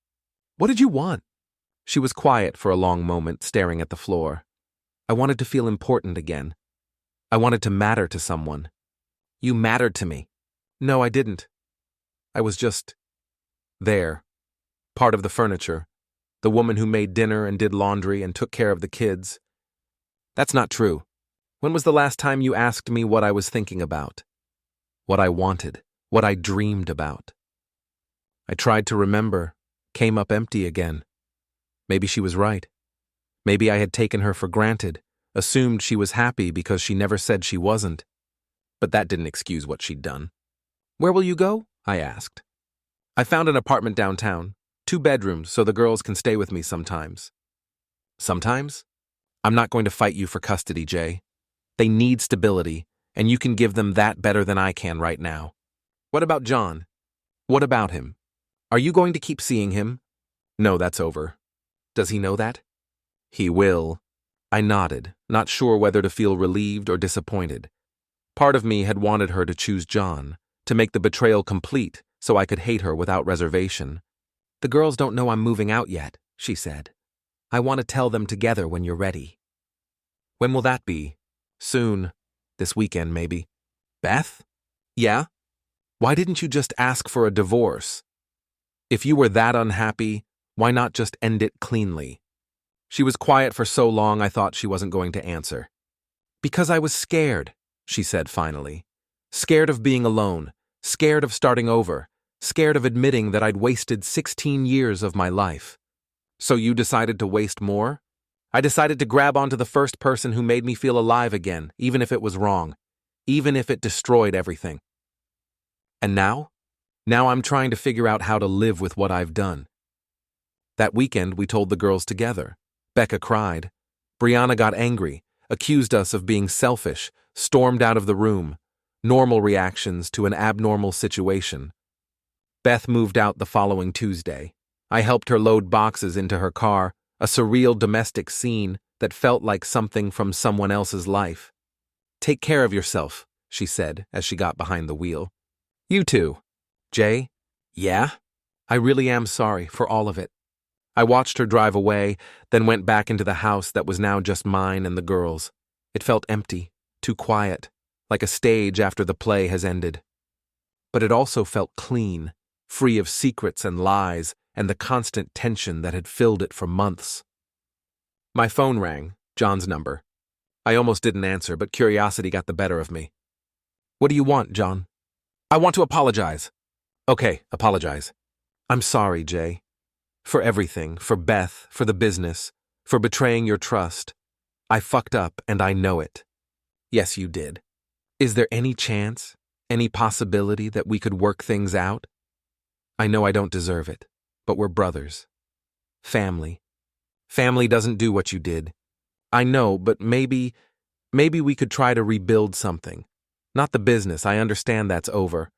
S1: What did you want? She was quiet for a long moment, staring at the floor. I wanted to feel important again. I wanted to matter to someone. You mattered to me. No, I didn't. I was just there. Part of the furniture. The woman who made dinner and did laundry and took care of the kids. That's not true. When was the last time you asked me what I was thinking about? What I wanted, what I dreamed about? I tried to remember, came up empty again. Maybe she was right. Maybe I had taken her for granted, assumed she was happy because she never said she wasn't. But that didn't excuse what she'd done. "Where will you go?" I asked. "I found an apartment downtown, 2 bedrooms so the girls can stay with me sometimes." "Sometimes?" "I'm not going to fight you for custody, Jay. They need stability, and you can give them that better than I can right now." "What about John? What about him? Are you going to keep seeing him?" "No, that's over." "Does he know that?" "He will." I nodded, not sure whether to feel relieved or disappointed. Part of me had wanted her to choose John, to make the betrayal complete so I could hate her without reservation. "The girls don't know I'm moving out yet," she said. "I want to tell them together when you're ready." "When will that be?" "Soon. This weekend, maybe." "Beth?" "Yeah?" "Why didn't you just ask for a divorce? If you were that unhappy, why not just end it cleanly?" She was quiet for so long I thought she wasn't going to answer. "Because I was scared," she said finally. "Scared of being alone, scared of starting over, scared of admitting that I'd wasted 16 years of my life." "So you decided to waste more?" "I decided to grab onto the first person who made me feel alive again, even if it was wrong, even if it destroyed everything." "And now?" "Now I'm trying to figure out how to live with what I've done." That weekend we told the girls together. Becca cried. Brianna got angry, accused us of being selfish, stormed out of the room. Normal reactions to an abnormal situation. Beth moved out the following Tuesday. I helped her load boxes into her car, a surreal domestic scene that felt like something from someone else's life. "Take care of yourself," she said as she got behind the wheel. "You too." "Jay?" "Yeah?" "I really am sorry for all of it." I watched her drive away, then went back into the house that was now just mine and the girls. It felt empty, too quiet, like a stage after the play has ended. But it also felt clean, free of secrets and lies and the constant tension that had filled it for months. My phone rang, John's number. I almost didn't answer, but curiosity got the better of me. "What do you want, John?" "I want to apologize." "Okay, apologize." "I'm sorry, Jay. For everything, for Beth, for the business, for betraying your trust. I fucked up, and I know it." "Yes, you did. Is there any chance, any possibility that we could work things out? I know I don't deserve it, but we're brothers. Family. Family doesn't do what you did. I know, but maybe we could try to rebuild something. Not the business, I understand that's over,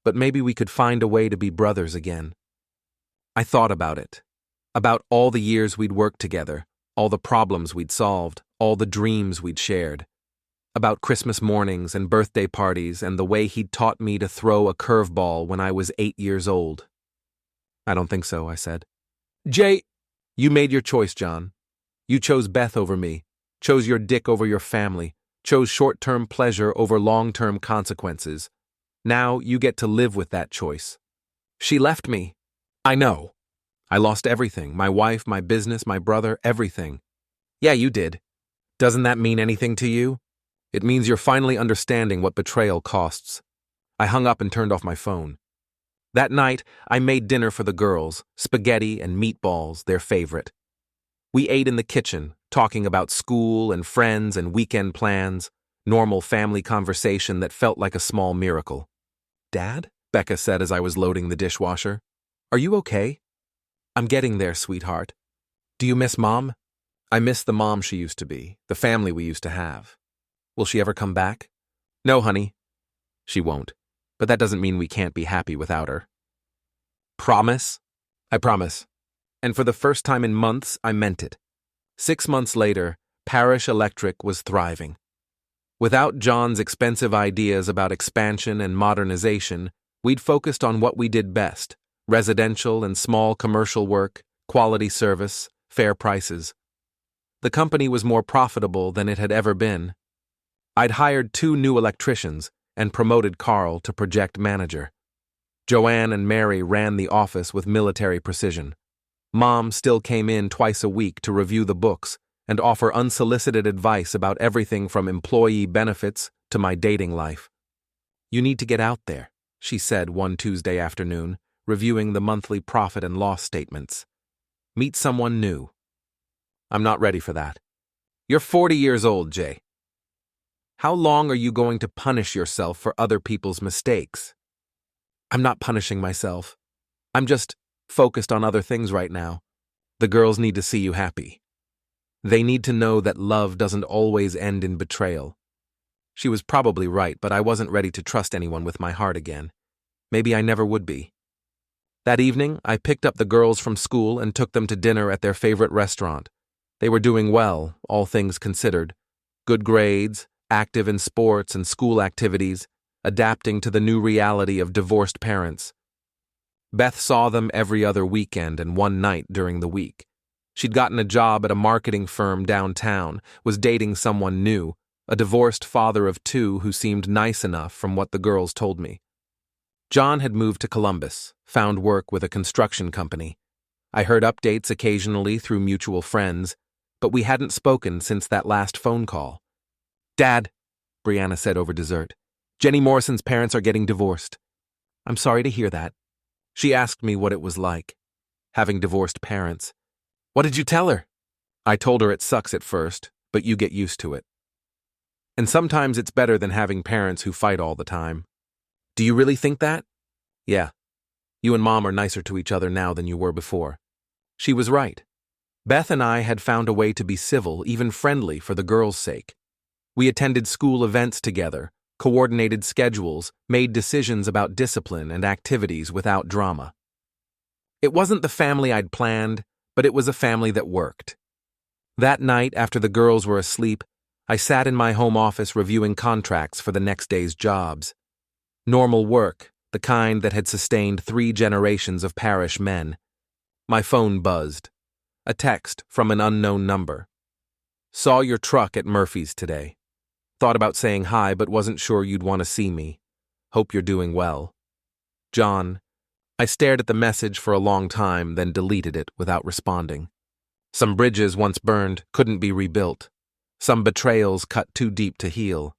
S1: but maybe we could find a way to be brothers again." I thought about it, about all the years we'd worked together, all the problems we'd solved, all the dreams we'd shared, about Christmas mornings and birthday parties and the way he'd taught me to throw a curveball when I was 8 years old. "I don't think so," I said. "Jay, you made your choice, John. You chose Beth over me, chose your dick over your family, chose short-term pleasure over long-term consequences. Now you get to live with that choice." "She left me." "I know. I lost everything, my wife, my business, my brother, everything." "Yeah, you did. Doesn't that mean anything to you?" "It means you're finally understanding what betrayal costs." I hung up and turned off my phone. That night, I made dinner for the girls, spaghetti and meatballs, their favorite. We ate in the kitchen, talking about school and friends and weekend plans, normal family conversation that felt like a small miracle. "Dad?" Becca said as I was loading the dishwasher. "Are you okay?" "I'm getting there, sweetheart." "Do you miss Mom?" "I miss the mom she used to be, the family we used to have." "Will she ever come back?" "No, honey. She won't. But that doesn't mean we can't be happy without her." "Promise?" "I promise." And for the first time in months, I meant it. 6 months later, Parish Electric was thriving. Without John's expensive ideas about expansion and modernization, we'd focused on what we did best: residential and small commercial work, quality service, fair prices. The company was more profitable than it had ever been. I'd hired 2 new electricians and promoted Carl to project manager. Joanne and Mary ran the office with military precision. Mom still came in twice a week to review the books and offer unsolicited advice about everything from employee benefits to my dating life. "You need to get out there," she said one Tuesday afternoon, reviewing the monthly profit and loss statements. Meet someone new. I'm not ready for that. You're 40 years old, Jay. How long are you going to punish yourself for other people's mistakes? I'm not punishing myself. I'm just focused on other things right now. The girls need to see you happy. They need to know that love doesn't always end in betrayal. She was probably right, but I wasn't ready to trust anyone with my heart again. Maybe I never would be. That evening, I picked up the girls from school and took them to dinner at their favorite restaurant. They were doing well, all things considered. Good grades, active in sports and school activities, adapting to the new reality of divorced parents. Beth saw them every other weekend and one night during the week. She'd gotten a job at a marketing firm downtown, was dating someone new, a divorced father of two who seemed nice enough from what the girls told me. John had moved to Columbus, found work with a construction company. I heard updates occasionally through mutual friends, but we hadn't spoken since that last phone call. "Dad," Brianna said over dessert, "Jenny Morrison's parents are getting divorced." "I'm sorry to hear that." She asked me what it was like, having divorced parents. "What did you tell her?" I told her it sucks at first, but you get used to it. And sometimes it's better than having parents who fight all the time. "Do you really think that?" "Yeah. You and Mom are nicer to each other now than you were before." She was right. Beth and I had found a way to be civil, even friendly, for the girls' sake. We attended school events together, coordinated schedules, made decisions about discipline and activities without drama. It wasn't the family I'd planned, but it was a family that worked. That night, after the girls were asleep, I sat in my home office reviewing contracts for the next day's jobs. Normal work, the kind that had sustained 3 generations of Parish men. My phone buzzed. A text from an unknown number. "Saw your truck at Murphy's today. Thought about saying hi but wasn't sure you'd want to see me. Hope you're doing well. John." I stared at the message for a long time, then deleted it without responding. Some bridges once burned couldn't be rebuilt. Some betrayals cut too deep to heal.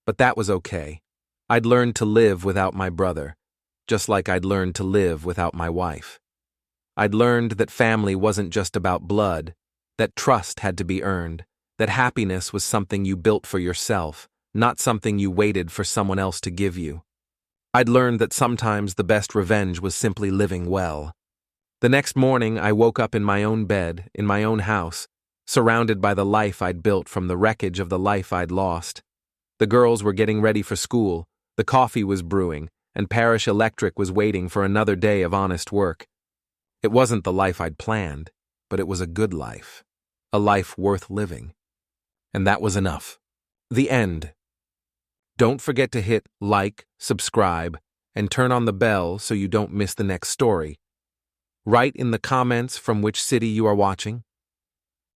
S1: But that was okay. I'd learned to live without my brother, just like I'd learned to live without my wife. I'd learned that family wasn't just about blood, that trust had to be earned, that happiness was something you built for yourself, not something you waited for someone else to give you. I'd learned that sometimes the best revenge was simply living well. The next morning, I woke up in my own bed, in my own house, surrounded by the life I'd built from the wreckage of the life I'd lost. The girls were getting ready for school, the coffee was brewing, and Parish Electric was waiting for another day of honest work. It wasn't the life I'd planned, but it was a good life, a life worth living. And that was enough. The end. Don't forget to hit like, subscribe, and turn on the bell so you don't miss the next story. Write in the comments from which city you are watching.